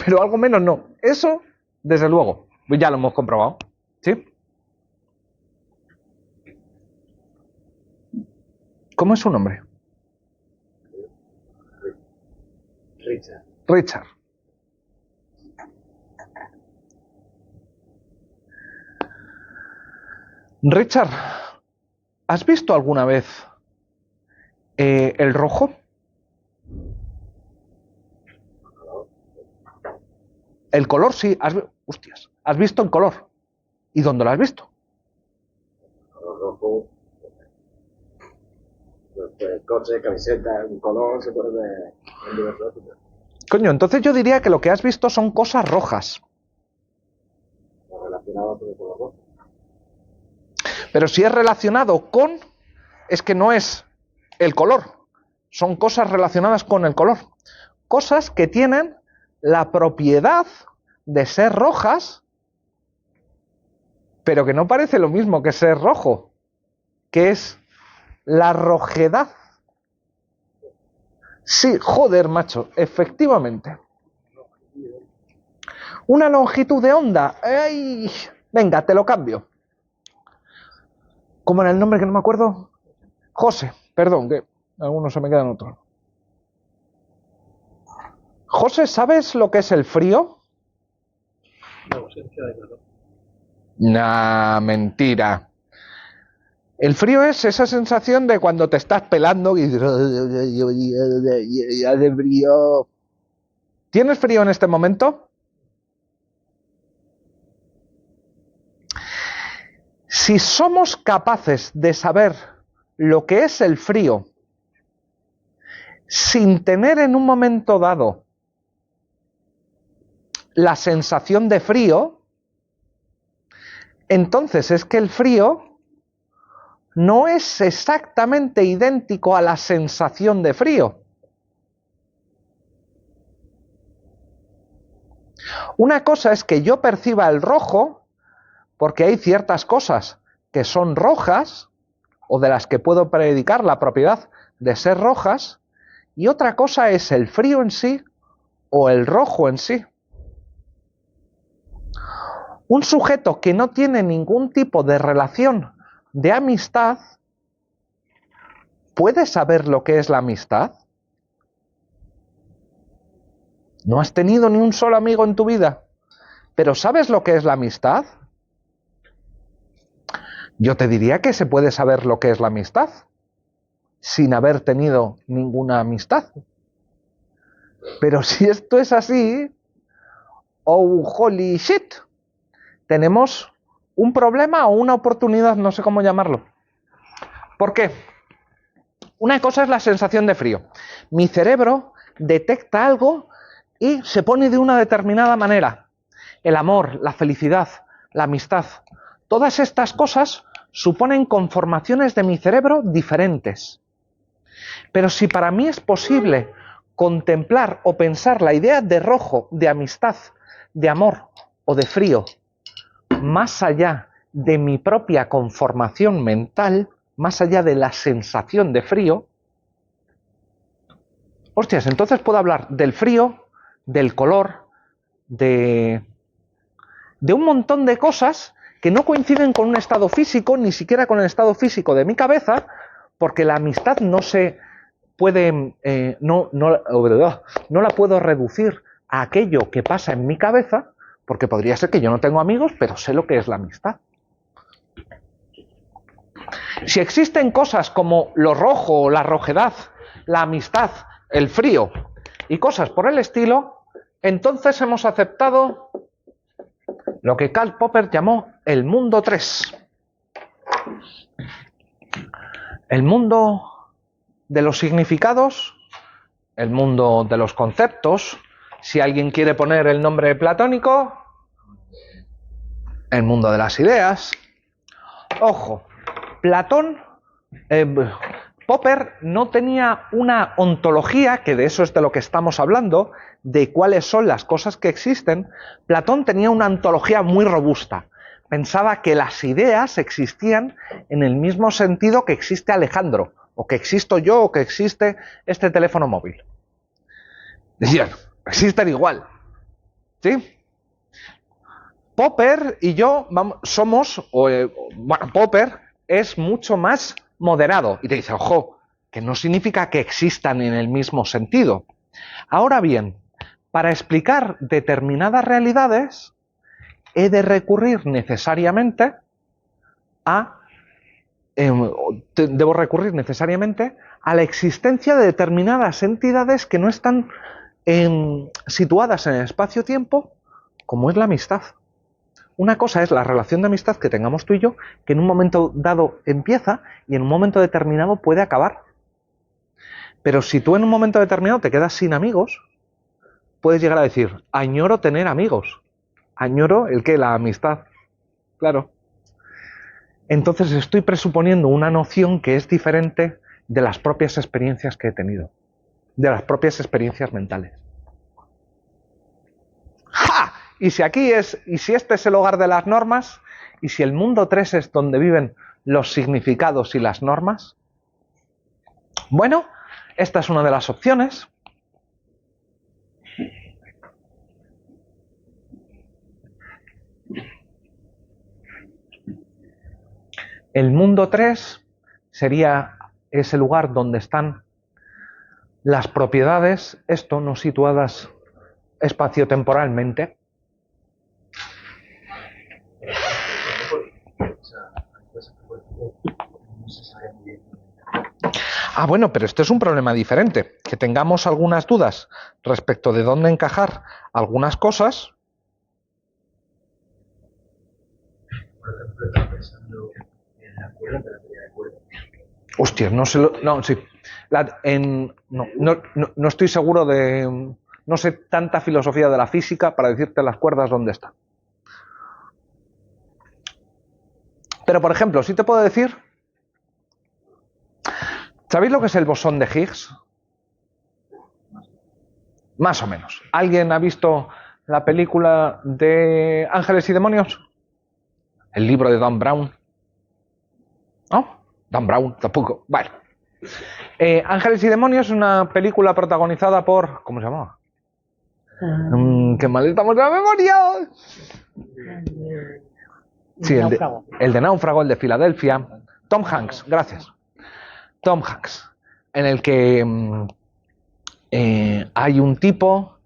pero algo menos no. Eso, desde luego, ya lo hemos comprobado. ¿Sí? ¿Cómo es su nombre? Richard. Richard, ¿has visto alguna vez el rojo? El color sí. Hostias, ¿has visto el color? ¿Y dónde lo has visto? Color rojo. El coche, camiseta, un color se puede ver en diversos sitios. Coño, entonces yo diría que lo que has visto son cosas rojas. Relacionado con el color rojo. Pero si es relacionado con, es que no es el color. Son cosas relacionadas con el color. Cosas que tienen la propiedad de ser rojas, pero que no parece lo mismo que ser rojo, que es la rojedad. Sí, joder, macho, efectivamente. Una longitud de onda. ¡Ay! Venga, te lo cambio. ¿Cómo era el nombre que no me acuerdo? José, perdón, que algunos se me quedan otros. José, ¿sabes lo que es el frío? La ausencia de calor. Nah, mentira. El frío es esa sensación de cuando te estás pelando y dices, hace frío. ¿Tienes frío en este momento? Si somos capaces de saber lo que es el frío sin tener en un momento dado la sensación de frío, entonces es que el frío no es exactamente idéntico a la sensación de frío. Una cosa es que yo perciba el rojo, porque hay ciertas cosas que son rojas, o de las que puedo predicar la propiedad de ser rojas, y otra cosa es el frío en sí, o el rojo en sí. Un sujeto que no tiene ningún tipo de relación de amistad, ¿puede saber lo que es la amistad? No has tenido ni un solo amigo en tu vida, pero ¿sabes lo que es la amistad? Yo te diría que se puede saber lo que es la amistad sin haber tenido ninguna amistad. Pero si esto es así, oh holy shit, tenemos un problema o una oportunidad, no sé cómo llamarlo. ¿Por qué? Una cosa es la sensación de frío. Mi cerebro detecta algo y se pone de una determinada manera. El amor, la felicidad, la amistad, todas estas cosas suponen conformaciones de mi cerebro diferentes. Pero si para mí es posible contemplar o pensar la idea de rojo, de amistad, de amor o de frío, más allá de mi propia conformación mental, más allá de la sensación de frío, hostias, entonces puedo hablar del frío, del color, de un montón de cosas que no coinciden con un estado físico, ni siquiera con el estado físico de mi cabeza, porque la amistad no se puede, no la puedo reducir a aquello que pasa en mi cabeza, porque podría ser que yo no tengo amigos, pero sé lo que es la amistad. Si existen cosas como lo rojo, la rojedad, la amistad, el frío y cosas por el estilo, entonces hemos aceptado lo que Karl Popper llamó el mundo 3. El mundo de los significados, el mundo de los conceptos, si alguien quiere poner el nombre platónico, el mundo de las ideas. Ojo, Popper no tenía una ontología, que de eso es de lo que estamos hablando, de cuáles son las cosas que existen. Platón tenía una ontología muy robusta. Pensaba que las ideas existían en el mismo sentido que existe Alejandro, o que existo yo, o que existe este teléfono móvil. Decían, existen igual. ¿Sí? Popper y yo somos, Popper es mucho más moderado. Y te dice, ojo, que no significa que existan en el mismo sentido. Ahora bien, para explicar determinadas realidades, he de recurrir necesariamente debo recurrir necesariamente a la existencia de determinadas entidades que no están situadas en el espacio-tiempo, como es la amistad. Una cosa es la relación de amistad que tengamos tú y yo, que en un momento dado empieza y en un momento determinado puede acabar. Pero si tú en un momento determinado te quedas sin amigos, puedes llegar a decir, añoro tener amigos. Añoro el que la amistad. Claro. Entonces estoy presuponiendo una noción que es diferente de las propias experiencias que he tenido, de las propias experiencias mentales. ¡Ja! Y si este es el hogar de las normas, y si el mundo 3 es donde viven los significados y las normas, bueno, esta es una de las opciones. El mundo 3 sería ese lugar donde están las propiedades, esto no situadas espaciotemporalmente. Ah, bueno, pero este es un problema diferente. Que tengamos algunas dudas respecto de dónde encajar algunas cosas. Por ejemplo, estaba pensando en la cuerda de la teoría de cuerdas. Hostia, no sé no, sí. No estoy seguro de... No sé tanta filosofía de la física para decirte las cuerdas dónde están. Pero, por ejemplo, sí te puedo decir... ¿Sabéis lo que es el bosón de Higgs? Más o menos. ¿Alguien ha visto la película de Ángeles y Demonios? El libro de Dan Brown. ¿No? Dan Brown tampoco. Vale. Ángeles y Demonios es una película protagonizada por... ¿Cómo se llamaba? ¡Qué mal estamos de la memoria! Sí, el de Náufrago, el de Filadelfia. Tom Hanks, gracias. Tom Hanks, en el que hay un tipo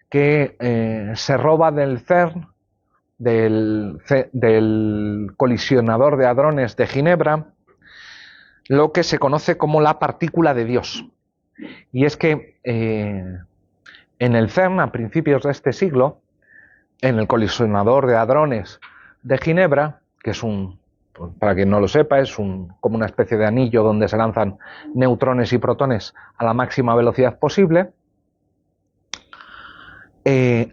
que se roba del CERN, del colisionador de hadrones de Ginebra, lo que se conoce como la partícula de Dios. Y es que en el CERN, a principios de este siglo, en el colisionador de hadrones de Ginebra, que es para quien no lo sepa, es como una especie de anillo donde se lanzan neutrones y protones a la máxima velocidad posible.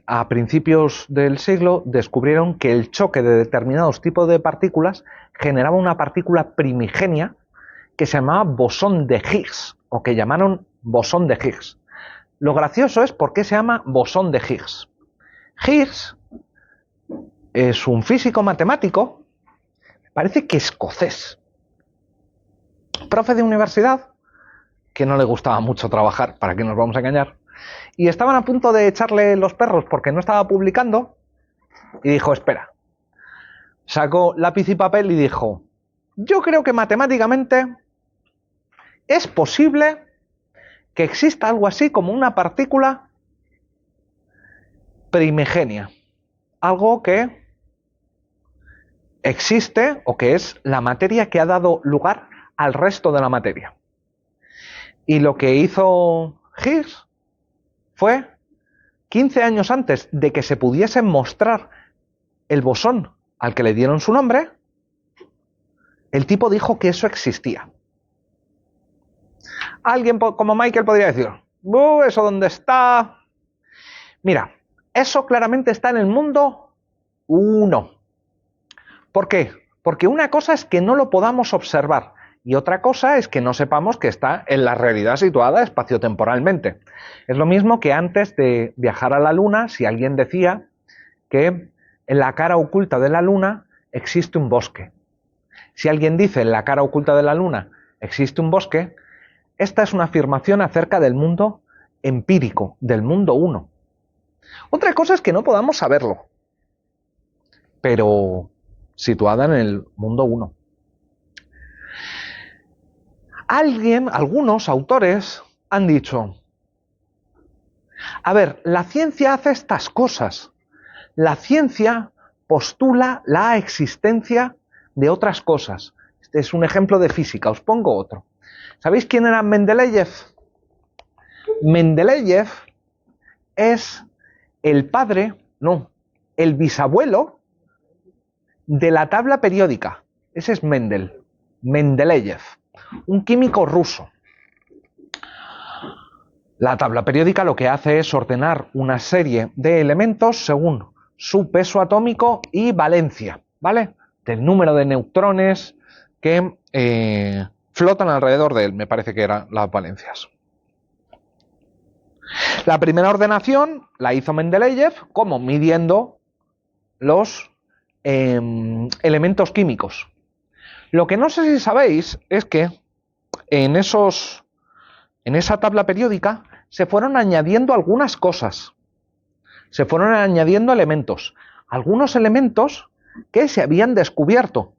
A principios del siglo descubrieron que el choque de determinados tipos de partículas generaba una partícula primigenia que se llamaba bosón de Higgs, o que llamaron bosón de Higgs. Lo gracioso es por qué se llama bosón de Higgs. Higgs es un físico matemático, parece que escocés, profe de universidad, que no le gustaba mucho trabajar, para que nos vamos a engañar, y estaban a punto de echarle los perros porque no estaba publicando, y dijo, espera, sacó lápiz y papel y dijo, yo creo que matemáticamente es posible que exista algo así como una partícula primigenia, algo que existe o que es la materia que ha dado lugar al resto de la materia. Y lo que hizo Higgs fue, 15 años antes de que se pudiese mostrar el bosón al que le dieron su nombre, el tipo dijo que eso existía. Alguien como Michael podría decir, ¿eso dónde está? Mira, eso claramente está en el mundo 1. ¿Por qué? Porque una cosa es que no lo podamos observar y otra cosa es que no sepamos que está en la realidad situada espaciotemporalmente. Es lo mismo que antes de viajar a la Luna, si alguien decía que en la cara oculta de la Luna existe un bosque. Si alguien dice en la cara oculta de la Luna existe un bosque, esta es una afirmación acerca del mundo empírico, del mundo 1. Otra cosa es que no podamos saberlo, pero situada en el mundo 1. Algunos autores han dicho, a ver, la ciencia hace estas cosas. La ciencia postula la existencia de otras cosas. Este es un ejemplo de física, os pongo otro. ¿Sabéis quién era Mendeleev? Mendeleev es el bisabuelo de la tabla periódica. Ese es Mendeleev, un químico ruso. La tabla periódica lo que hace es ordenar una serie de elementos según su peso atómico y valencia, ¿vale? Del número de neutrones que flotan alrededor de él, me parece que eran las valencias. La primera ordenación la hizo Mendeleev, como midiendo los elementos químicos. Lo que no sé si sabéis es que en esa tabla periódica se fueron añadiendo algunas cosas, se fueron añadiendo elementos, algunos elementos que se habían descubierto.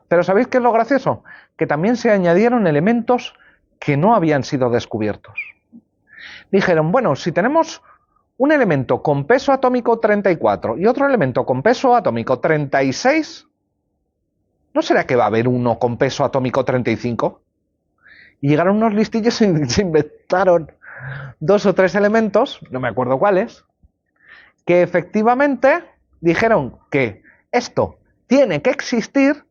Pero ¿sabéis qué es lo gracioso? Que también se añadieron elementos que no habían sido descubiertos. Dijeron, bueno, si tenemos un elemento con peso atómico 34 y otro elemento con peso atómico 36, ¿no será que va a haber uno con peso atómico 35? Y llegaron unos listillos y se inventaron 2 o 3 elementos, no me acuerdo cuáles, que efectivamente dijeron que esto tiene que existir,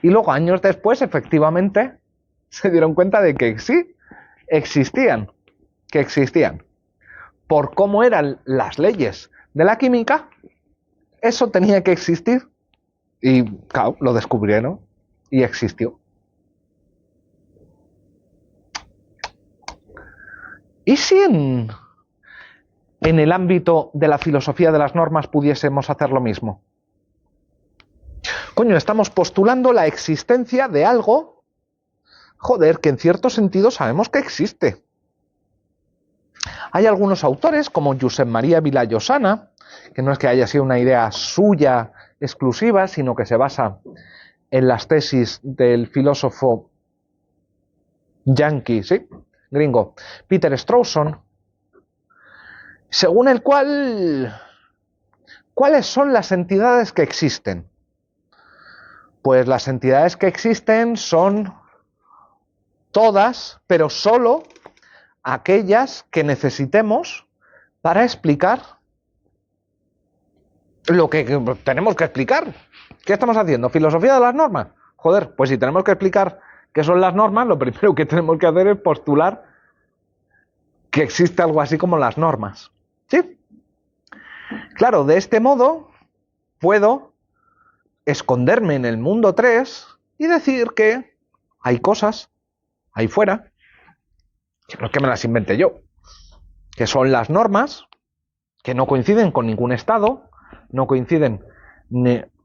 y luego años después efectivamente se dieron cuenta de que sí, existían, Por cómo eran las leyes de la química, eso tenía que existir. Y claro, lo descubrieron y existió. ¿Y si en el ámbito de la filosofía de las normas pudiésemos hacer lo mismo? Coño, estamos postulando la existencia de algo, joder, que en cierto sentido sabemos que existe. Hay algunos autores, como Josep María Vilallosana, que no es que haya sido una idea suya exclusiva, sino que se basa en las tesis del filósofo yanqui, ¿sí?, gringo, Peter Strawson, según el cual, ¿cuáles son las entidades que existen? Pues las entidades que existen son todas, pero solo aquellas que necesitemos para explicar lo que tenemos que explicar. ¿Qué estamos haciendo? ¿Filosofía de las normas? Joder, pues si tenemos que explicar qué son las normas, lo primero que tenemos que hacer es postular que existe algo así como las normas. ¿Sí? Claro, de este modo puedo esconderme en el mundo 3 y decir que hay cosas ahí fuera, que no es que me las inventé yo, que son las normas, que no coinciden con ningún estado, no coinciden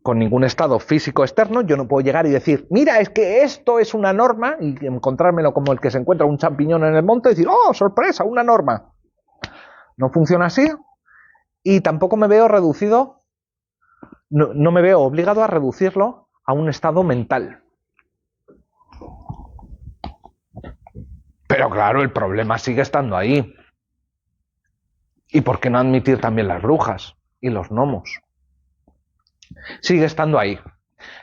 con ningún estado físico externo. Yo no puedo llegar y decir, mira, es que esto es una norma, y encontrármelo como el que se encuentra un champiñón en el monte y decir, oh, sorpresa, una norma. No funciona así, y tampoco me veo reducido, no me veo obligado a reducirlo a un estado mental. Pero claro, el problema sigue estando ahí. ¿Y por qué no admitir también las brujas y los gnomos? Sigue estando ahí.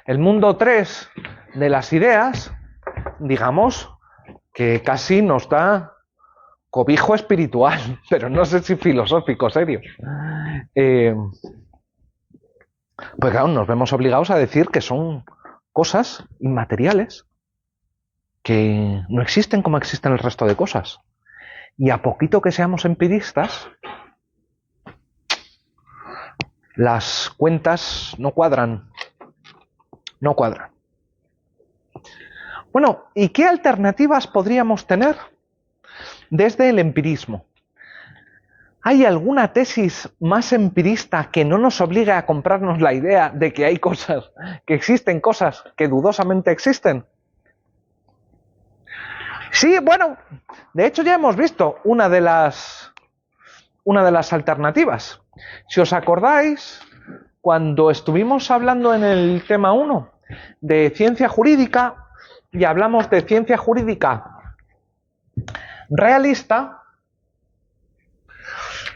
El mundo 3 de las ideas, digamos, que casi nos da cobijo espiritual, pero no sé si filosófico, serio. Pues claro, nos vemos obligados a decir que son cosas inmateriales, que no existen como existen el resto de cosas. Y a poquito que seamos empiristas, las cuentas no cuadran. No cuadran. Bueno, ¿y qué alternativas podríamos tener desde el empirismo? ¿Hay alguna tesis más empirista que no nos obligue a comprarnos la idea de que hay cosas, que existen cosas que dudosamente existen? Sí, bueno, de hecho ya hemos visto una de las alternativas. Si os acordáis, cuando estuvimos hablando en el tema 1 de ciencia jurídica y hablamos de ciencia jurídica realista,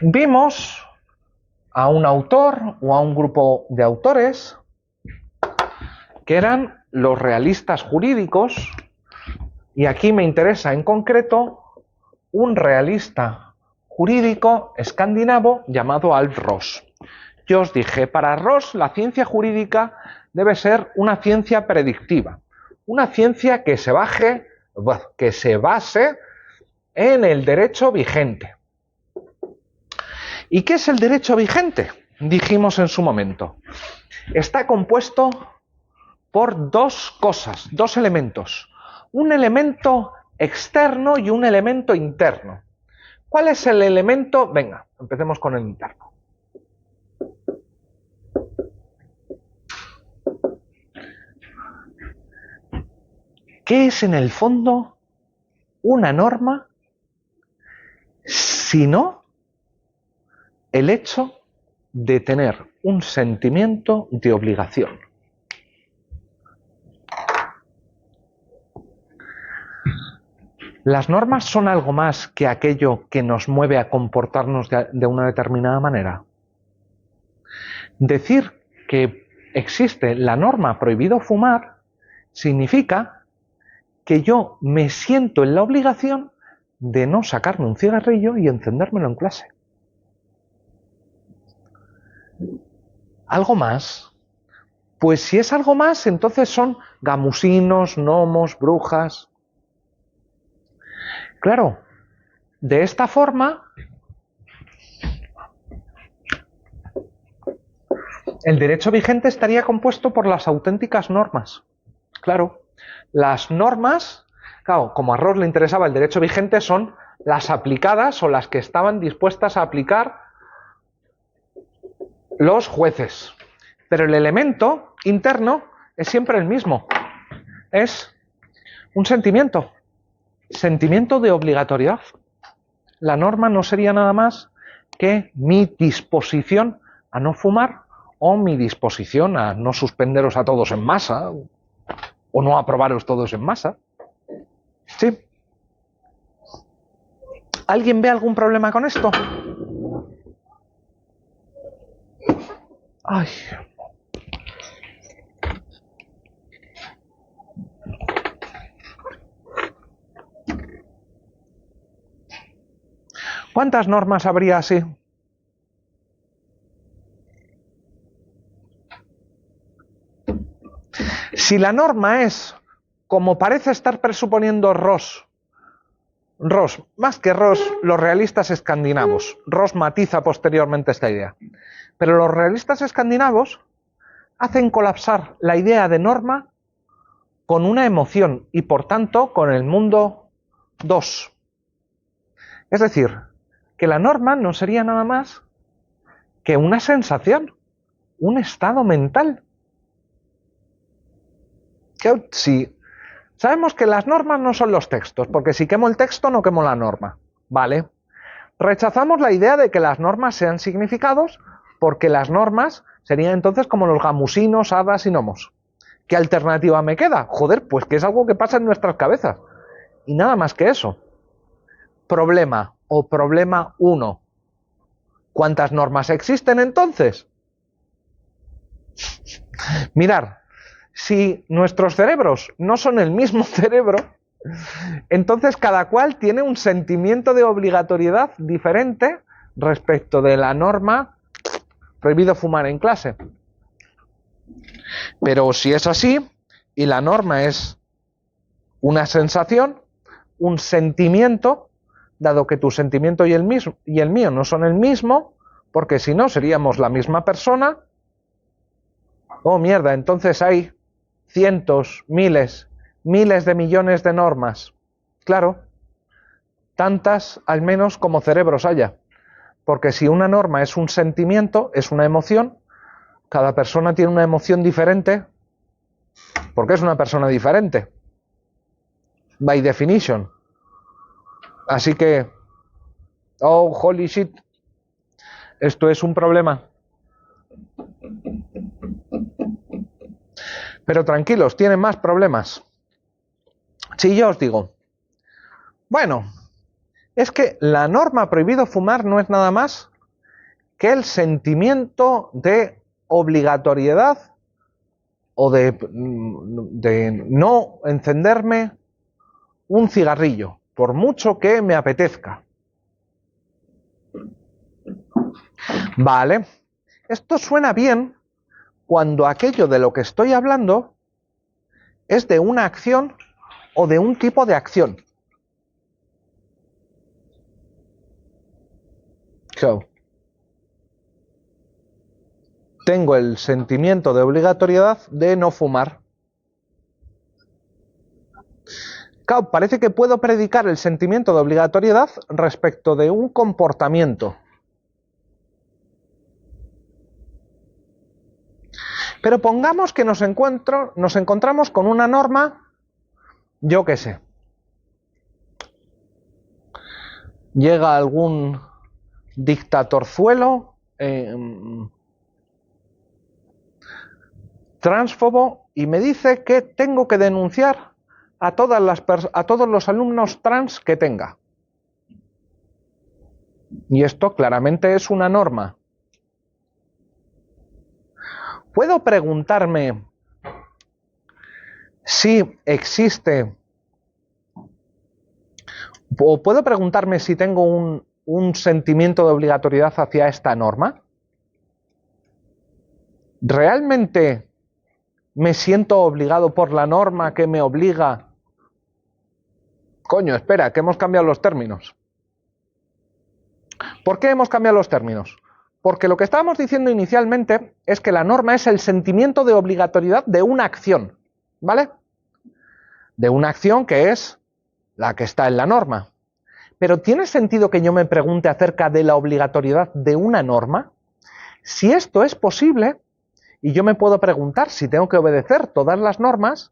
vimos a un autor o a un grupo de autores que eran los realistas jurídicos, y aquí me interesa en concreto un realista jurídico escandinavo llamado Alf Ross. Yo os dije, para Ross la ciencia jurídica debe ser una ciencia predictiva, una ciencia que se base en el derecho vigente. ¿Y qué es el derecho vigente? Dijimos en su momento. Está compuesto por dos cosas, dos elementos. Un elemento externo y un elemento interno. ¿Cuál es el elemento? Venga, empecemos con el interno. ¿Qué es en el fondo una norma sino el hecho de tener un sentimiento de obligación? ¿Las normas son algo más que aquello que nos mueve a comportarnos de una determinada manera? Decir que existe la norma prohibido fumar significa que yo me siento en la obligación de no sacarme un cigarrillo y encendérmelo en clase. ¿Algo más? Pues si es algo más, entonces son gamusinos, gnomos, brujas. Claro, de esta forma, el derecho vigente estaría compuesto por las auténticas normas. Claro, las normas, claro, como a Rawls le interesaba el derecho vigente, son las aplicadas o las que estaban dispuestas a aplicar los jueces. Pero el elemento interno es siempre el mismo. Es un sentimiento. Sentimiento de obligatoriedad. La norma no sería nada más que mi disposición a no fumar o mi disposición a no suspenderos a todos en masa o no aprobaros todos en masa. ¿Sí? ¿Alguien ve algún problema con esto? Ay. ¿Cuántas normas habría así? Si la norma es, como parece estar presuponiendo Rawls, más que Rawls, los realistas escandinavos. Rawls matiza posteriormente esta idea. Pero los realistas escandinavos hacen colapsar la idea de norma con una emoción y por tanto con el mundo 2. Es decir, que la norma no sería nada más que una sensación, un estado mental. Que si sabemos que las normas no son los textos, porque si quemo el texto no quemo la norma, ¿vale? Rechazamos la idea de que las normas sean significados, porque las normas serían entonces como los gamusinos, hadas y gnomos. ¿Qué alternativa me queda? Joder, pues que es algo que pasa en nuestras cabezas. Y nada más que eso. Problema o problema 1. ¿Cuántas normas existen entonces? Mirad, si nuestros cerebros no son el mismo cerebro, entonces cada cual tiene un sentimiento de obligatoriedad diferente respecto de la norma prohibido fumar en clase. Pero si es así, y la norma es una sensación, un sentimiento, dado que tu sentimiento y el mío no son el mismo, porque si no seríamos la misma persona, oh mierda, entonces hay cientos, miles de millones de normas. Claro, tantas al menos como cerebros haya. Porque si una norma es un sentimiento, es una emoción, cada persona tiene una emoción diferente, porque es una persona diferente. By definition. Así que, oh, holy shit, esto es un problema. Pero tranquilos, tienen más problemas. Si yo os digo, bueno, es que la norma prohibido fumar no es nada más que el sentimiento de obligatoriedad o de no encenderme un cigarrillo, por mucho que me apetezca. Vale, esto suena bien cuando aquello de lo que estoy hablando es de una acción o de un tipo de acción. Claro. Tengo el sentimiento de obligatoriedad de no fumar. Claro, parece que puedo predicar el sentimiento de obligatoriedad respecto de un comportamiento. Pero pongamos que nos encontramos con una norma, yo qué sé. Llega algún dictatorzuelo transfobo y me dice que tengo que denunciar a todos los alumnos trans que tenga. Y esto claramente es una norma. ¿Puedo preguntarme si existe, o puedo preguntarme si tengo un sentimiento de obligatoriedad hacia esta norma? ¿Realmente me siento obligado por la norma que me obliga? Coño, espera, que hemos cambiado los términos. ¿Por qué hemos cambiado los términos? Porque lo que estábamos diciendo inicialmente es que la norma es el sentimiento de obligatoriedad de una acción, ¿vale? De una acción que es la que está en la norma. Pero ¿tiene sentido que yo me pregunte acerca de la obligatoriedad de una norma? Si esto es posible, y yo me puedo preguntar si tengo que obedecer todas las normas,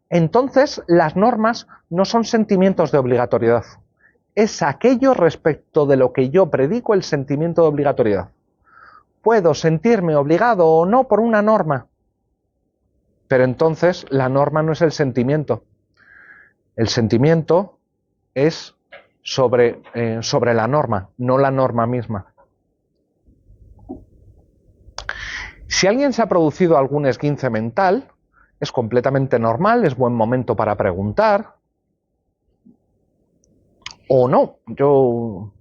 entonces las normas no son sentimientos de obligatoriedad. Es aquello respecto de lo que yo predico el sentimiento de obligatoriedad. Puedo sentirme obligado o no por una norma, pero entonces la norma no es el sentimiento. El sentimiento es sobre la norma, no la norma misma. Si alguien se ha producido algún esguince mental, es completamente normal, es buen momento para preguntar. O no, lo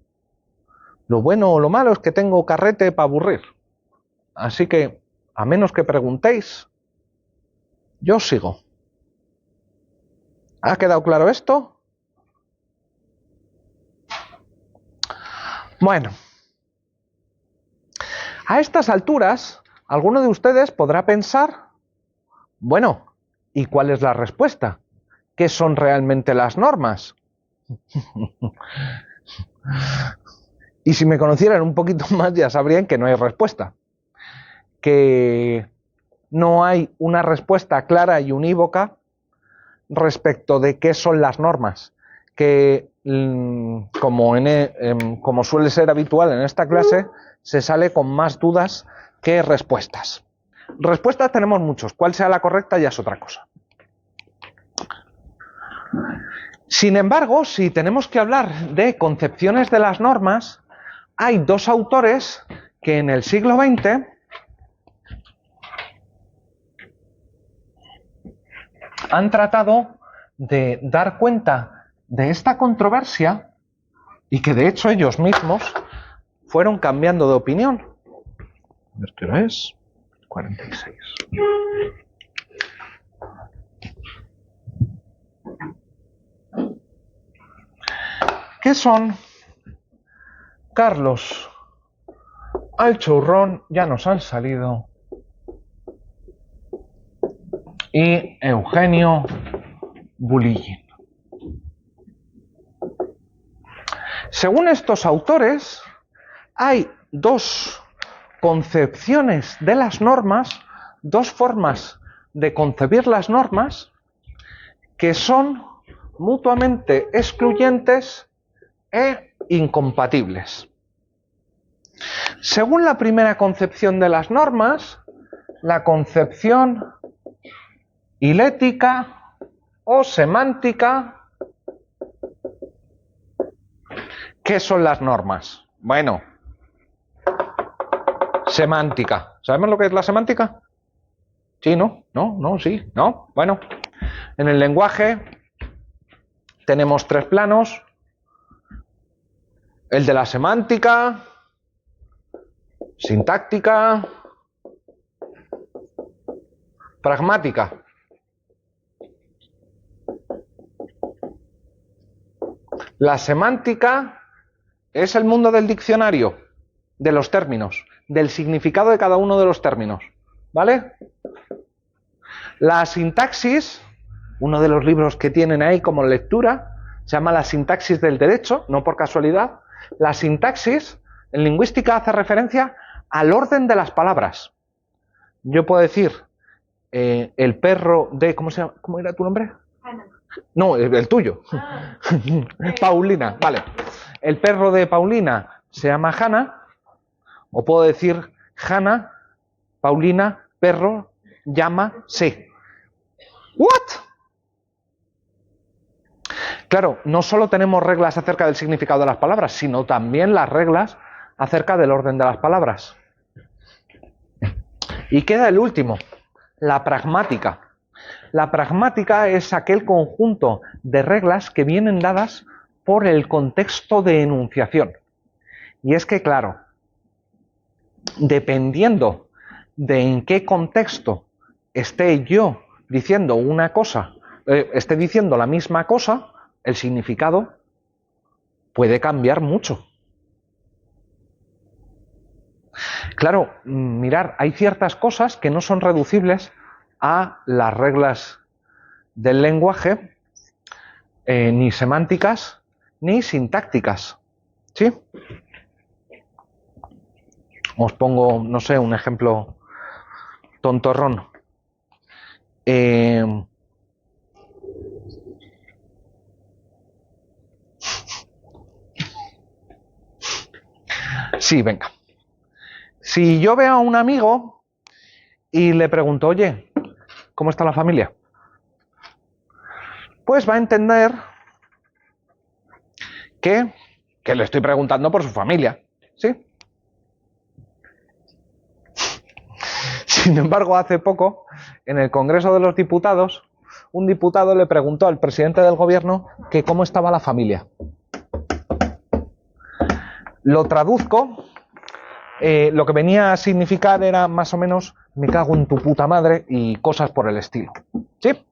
bueno o lo malo es que tengo carrete para aburrir. Así que, a menos que preguntéis, yo sigo. ¿Ha quedado claro esto? Bueno, a estas alturas, alguno de ustedes podrá pensar, bueno, ¿y cuál es la respuesta? ¿Qué son realmente las normas? Y si me conocieran un poquito más ya sabrían que no hay respuesta. Que no hay una respuesta clara y unívoca respecto de qué son las normas. Que como suele ser habitual en esta clase, se sale con más dudas que respuestas. Respuestas tenemos muchos, cuál sea la correcta ya es otra cosa. Sin embargo, si tenemos que hablar de concepciones de las normas, hay dos autores que en el siglo XX han tratado de dar cuenta de esta controversia y que de hecho ellos mismos fueron cambiando de opinión. ¿Qué hora es? 46. ¿Qué son? Carlos Alchourrón, ya nos han salido, y Eugenio Bulillín. Según estos autores, hay dos concepciones de las normas, dos formas de concebir las normas que son mutuamente excluyentes e incompatibles. Según la primera concepción de las normas, la concepción hilética o semántica, ¿qué son las normas? Bueno, semántica. ¿Sabemos lo que es la semántica? Sí, ¿no? No, sí, ¿no? Bueno, en el lenguaje tenemos tres planos. El de la semántica, sintáctica, pragmática. La semántica es el mundo del diccionario. de los términos, del significado de cada uno de los términos, ¿vale? La sintaxis, uno de los libros que tienen ahí como lectura, se llama La sintaxis del derecho, no por casualidad. La sintaxis en lingüística hace referencia al orden de las palabras. Yo puedo decir el perro de... ¿Cómo era tu nombre? Ana. No, el tuyo. Paulina, vale. El perro de Paulina se llama Hanna, o puedo decir Hanna, Paulina, perro, llama, sí. ¿What? Claro, no solo tenemos reglas acerca del significado de las palabras, sino también las reglas acerca del orden de las palabras. Y queda el último, la pragmática. La pragmática es aquel conjunto de reglas que vienen dadas por el contexto de enunciación. Y es que, claro, dependiendo de en qué contexto esté yo diciendo una cosa, esté diciendo la misma cosa, el significado puede cambiar mucho. Claro, mirar, hay ciertas cosas que no son reducibles a las reglas del lenguaje, ni semánticas, ni sintácticas. ¿Sí? Os pongo, no sé, un ejemplo tontorrón. Sí, venga. Si yo veo a un amigo y le pregunto, oye, ¿cómo está la familia? Pues va a entender que le estoy preguntando por su familia, ¿sí? Sin embargo, hace poco, en el Congreso de los Diputados, un diputado le preguntó al presidente del gobierno que cómo estaba la familia. Lo traduzco, lo que venía a significar era más o menos me cago en tu puta madre y cosas por el estilo. ¿Sí?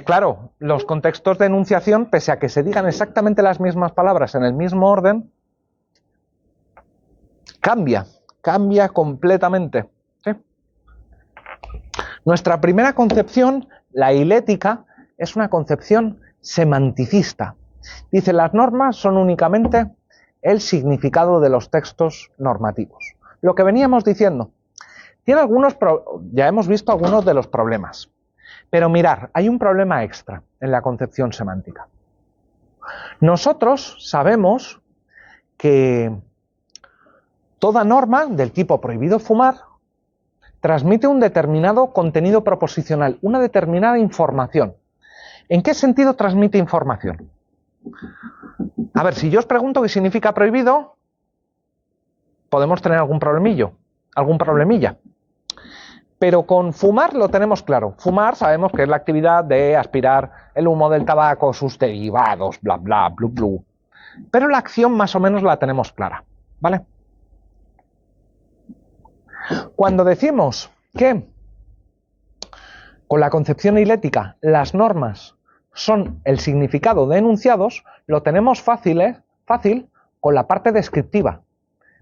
Claro, los contextos de enunciación, pese a que se digan exactamente las mismas palabras en el mismo orden, cambia completamente. ¿Sí? Nuestra primera concepción, la hilética, es una concepción semanticista. Dice, las normas son únicamente el significado de los textos normativos. Lo que veníamos diciendo, ya hemos visto algunos de los problemas, pero mirar, hay un problema extra en la concepción semántica. Nosotros sabemos que toda norma del tipo prohibido fumar transmite un determinado contenido proposicional, una determinada información. ¿En qué sentido transmite información? A ver, si yo os pregunto qué significa prohibido, podemos tener algún problemilla. Pero con fumar lo tenemos claro. Fumar sabemos que es la actividad de aspirar el humo del tabaco, sus derivados, bla, bla, blu, blu. Pero la acción más o menos la tenemos clara, ¿vale? Cuando decimos que con la concepción hilética las normas son el significado de enunciados, lo tenemos fácil con la parte descriptiva.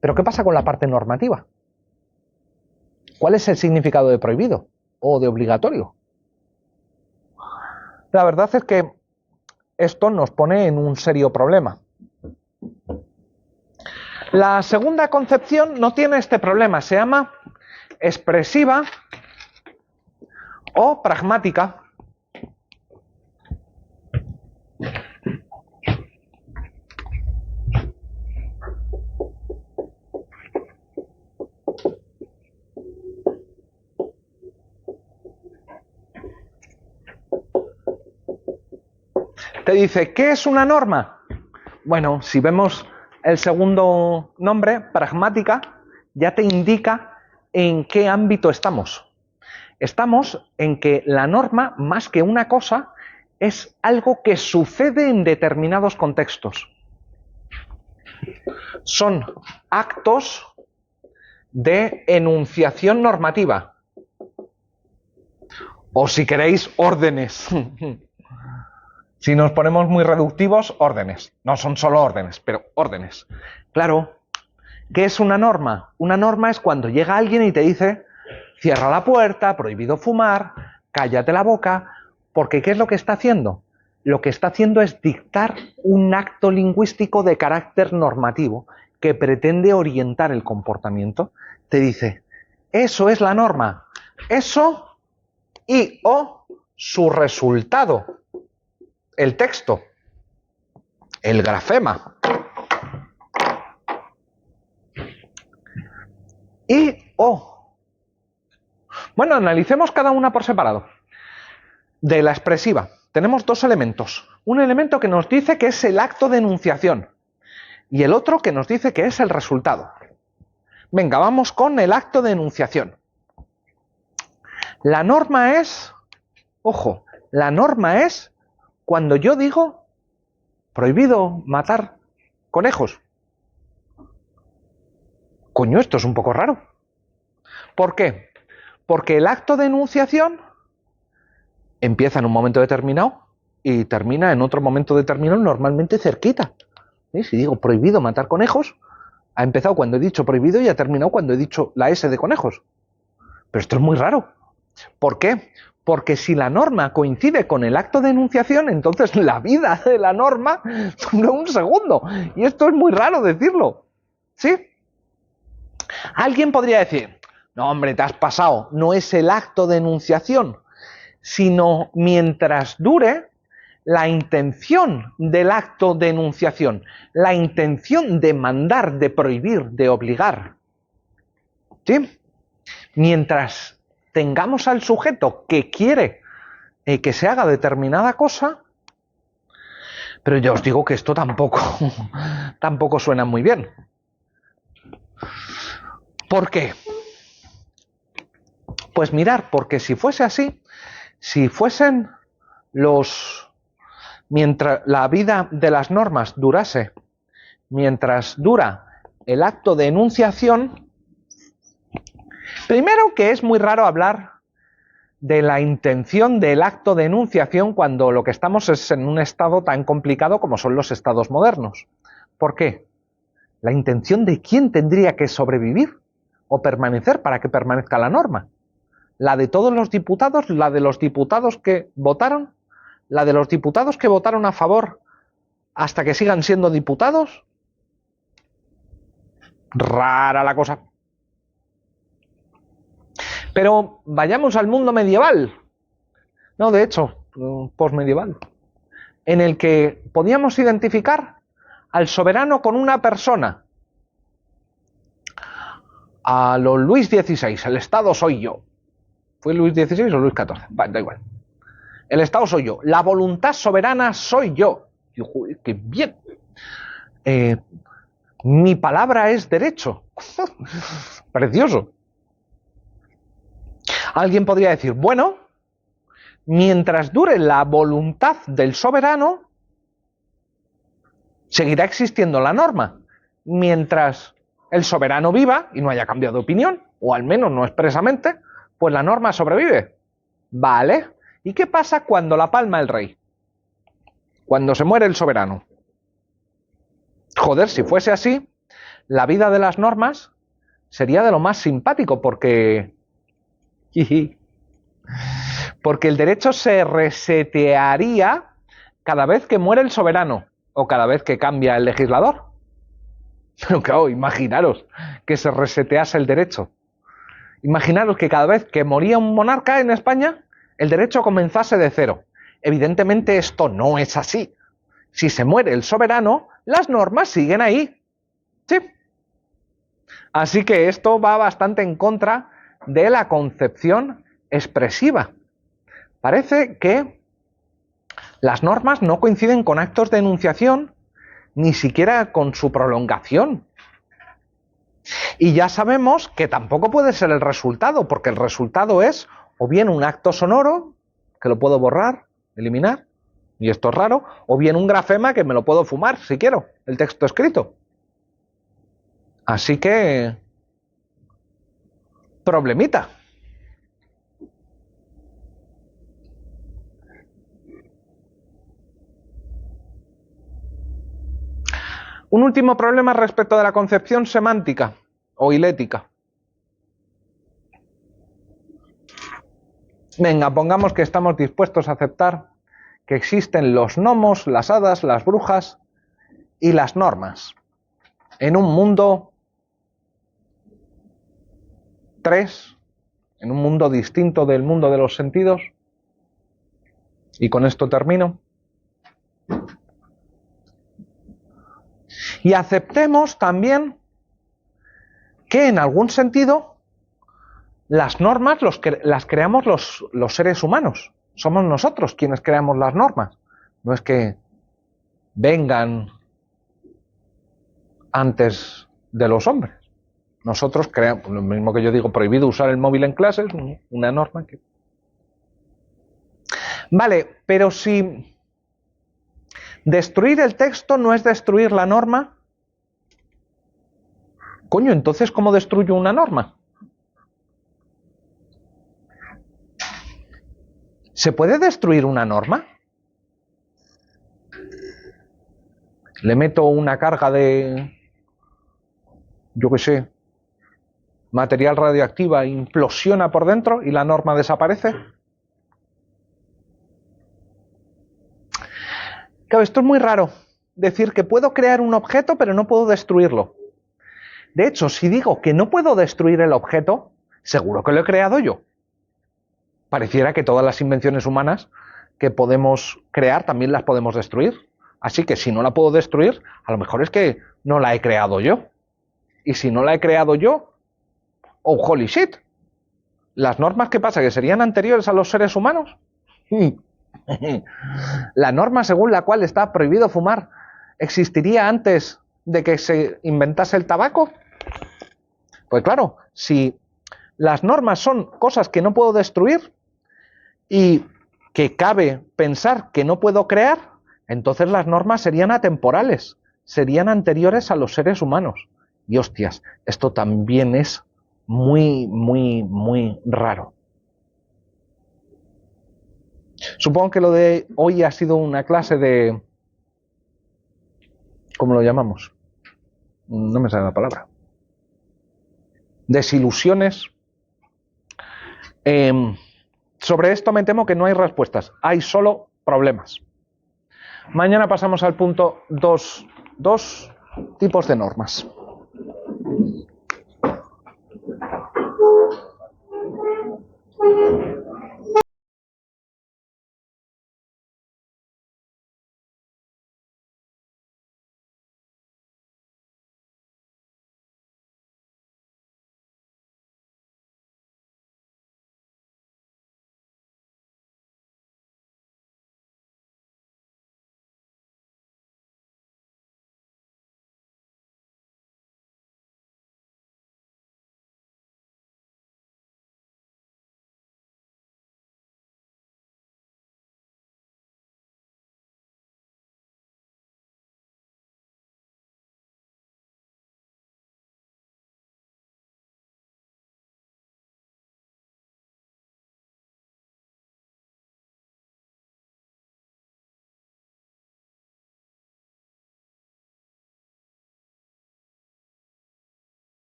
Pero ¿qué pasa con la parte normativa? ¿Cuál es el significado de prohibido o de obligatorio? La verdad es que esto nos pone en un serio problema. La segunda concepción no tiene este problema, se llama expresiva o pragmática. Te dice, ¿qué es una norma? Bueno, si vemos el segundo nombre, pragmática, ya te indica en qué ámbito estamos. Estamos en que la norma, más que una cosa, es algo que sucede en determinados contextos. Son actos de enunciación normativa. O si queréis, órdenes. Si nos ponemos muy reductivos, órdenes. No son solo órdenes, pero órdenes. Claro, ¿Qué es una norma? Una norma es cuando llega alguien y te dice, cierra la puerta, prohibido fumar, cállate la boca, porque ¿qué es lo que está haciendo? Lo que está haciendo es dictar un acto lingüístico de carácter normativo que pretende orientar el comportamiento. Te dice, eso es la norma, eso y o su resultado, el texto, el grafema. Y o. Bueno, analicemos cada una por separado. De la expresiva, tenemos dos elementos. Un elemento que nos dice que es el acto de enunciación y el otro que nos dice que es el resultado. Venga, vamos con el acto de enunciación. La norma es, ojo, la norma es cuando yo digo prohibido matar conejos. Coño, esto es un poco raro. ¿Por qué? Porque el acto de enunciación empieza en un momento determinado y termina en otro momento determinado, normalmente cerquita. ¿Sí? Si digo prohibido matar conejos, ha empezado cuando he dicho prohibido y ha terminado cuando he dicho la S de conejos. Pero esto es muy raro. ¿Por qué? Porque si la norma coincide con el acto de enunciación, entonces la vida de la norma dura un segundo. Y esto es muy raro decirlo. ¿Sí? Alguien podría decir, no hombre, te has pasado, no es el acto de enunciación, sino mientras dure la intención del acto de enunciación, la intención de mandar, de prohibir, de obligar. ¿Sí? Mientras tengamos al sujeto que quiere que se haga determinada cosa, pero ya os digo que esto tampoco suena muy bien. ¿Por qué? Pues mirar, porque si fuese así, si fuesen mientras la vida de las normas durase, mientras dura el acto de enunciación, primero que es muy raro hablar de la intención del acto de enunciación cuando lo que estamos es en un estado tan complicado como son los estados modernos. ¿Por qué? La intención de quién tendría que sobrevivir o permanecer para que permanezca la norma. ¿La de todos los diputados? ¿La de los diputados que votaron? ¿La de los diputados que votaron a favor hasta que sigan siendo diputados? Rara la cosa. Pero vayamos al mundo medieval. No, de hecho, posmedieval. En el que podíamos identificar al soberano con una persona. A los Luis XVI, el Estado soy yo. ¿Fue Luis XVI o Luis XIV? Vale, da igual. El Estado soy yo. La voluntad soberana soy yo. Y, joder, ¡qué bien! Mi palabra es derecho. Precioso. Alguien podría decir, bueno, mientras dure la voluntad del soberano, seguirá existiendo la norma. Mientras el soberano viva y no haya cambiado de opinión, o al menos no expresamente, pues la norma sobrevive. Vale. ¿Y qué pasa cuando la palma el rey? Cuando se muere el soberano. Joder, si fuese así, la vida de las normas sería de lo más simpático, porque el derecho se resetearía cada vez que muere el soberano o cada vez que cambia el legislador. Pero claro, imaginaros que se resetease el derecho. Imaginaros que cada vez que moría un monarca en España, el derecho comenzase de cero. Evidentemente esto no es así. Si se muere el soberano, las normas siguen ahí. Sí. Así que esto va bastante en contra de la concepción expresiva. Parece que las normas no coinciden con actos de enunciación, ni siquiera con su prolongación. Y ya sabemos que tampoco puede ser el resultado, porque el resultado es o bien un acto sonoro, que lo puedo borrar, eliminar, y esto es raro, o bien un grafema que me lo puedo fumar si quiero, el texto escrito. Así que, problemita. Un último problema respecto de la concepción semántica o hilética. Venga, pongamos que estamos dispuestos a aceptar que existen los gnomos, las hadas, las brujas y las normas en un mundo 3, en un mundo distinto del mundo de los sentidos. Y con esto termino. Y aceptemos también que en algún sentido las normas las creamos los seres humanos. Somos nosotros quienes creamos las normas. No es que vengan antes de los hombres. Nosotros creamos, lo mismo que yo digo, prohibido usar el móvil en clases, una norma que... Vale, pero si destruir el texto no es destruir la norma, coño, entonces ¿cómo destruyo una norma? ¿Se puede destruir una norma? Le meto una carga de, yo qué sé, material radioactiva, implosiona por dentro y la norma desaparece. Claro, esto es muy raro, decir que puedo crear un objeto pero no puedo destruirlo. De hecho, si digo que no puedo destruir el objeto, seguro que lo he creado yo. Pareciera que todas las invenciones humanas que podemos crear también las podemos destruir. Así que si no la puedo destruir, a lo mejor es que no la he creado yo. Y si no la he creado yo, oh holy shit, ¿las normas qué pasa? ¿Que serían anteriores a los seres humanos? La norma según la cual está prohibido fumar ¿existiría antes de que se inventase el tabaco? Pues claro, si las normas son cosas que no puedo destruir y que cabe pensar que no puedo crear, entonces las normas serían atemporales, serían anteriores a los seres humanos. Y hostias, esto también es muy, muy, muy raro. Supongo que lo de hoy ha sido una clase de... ¿Cómo lo llamamos? No me sale la palabra. Desilusiones. Sobre esto me temo que no hay respuestas, hay solo problemas. Mañana pasamos al punto 2, tipos de normas.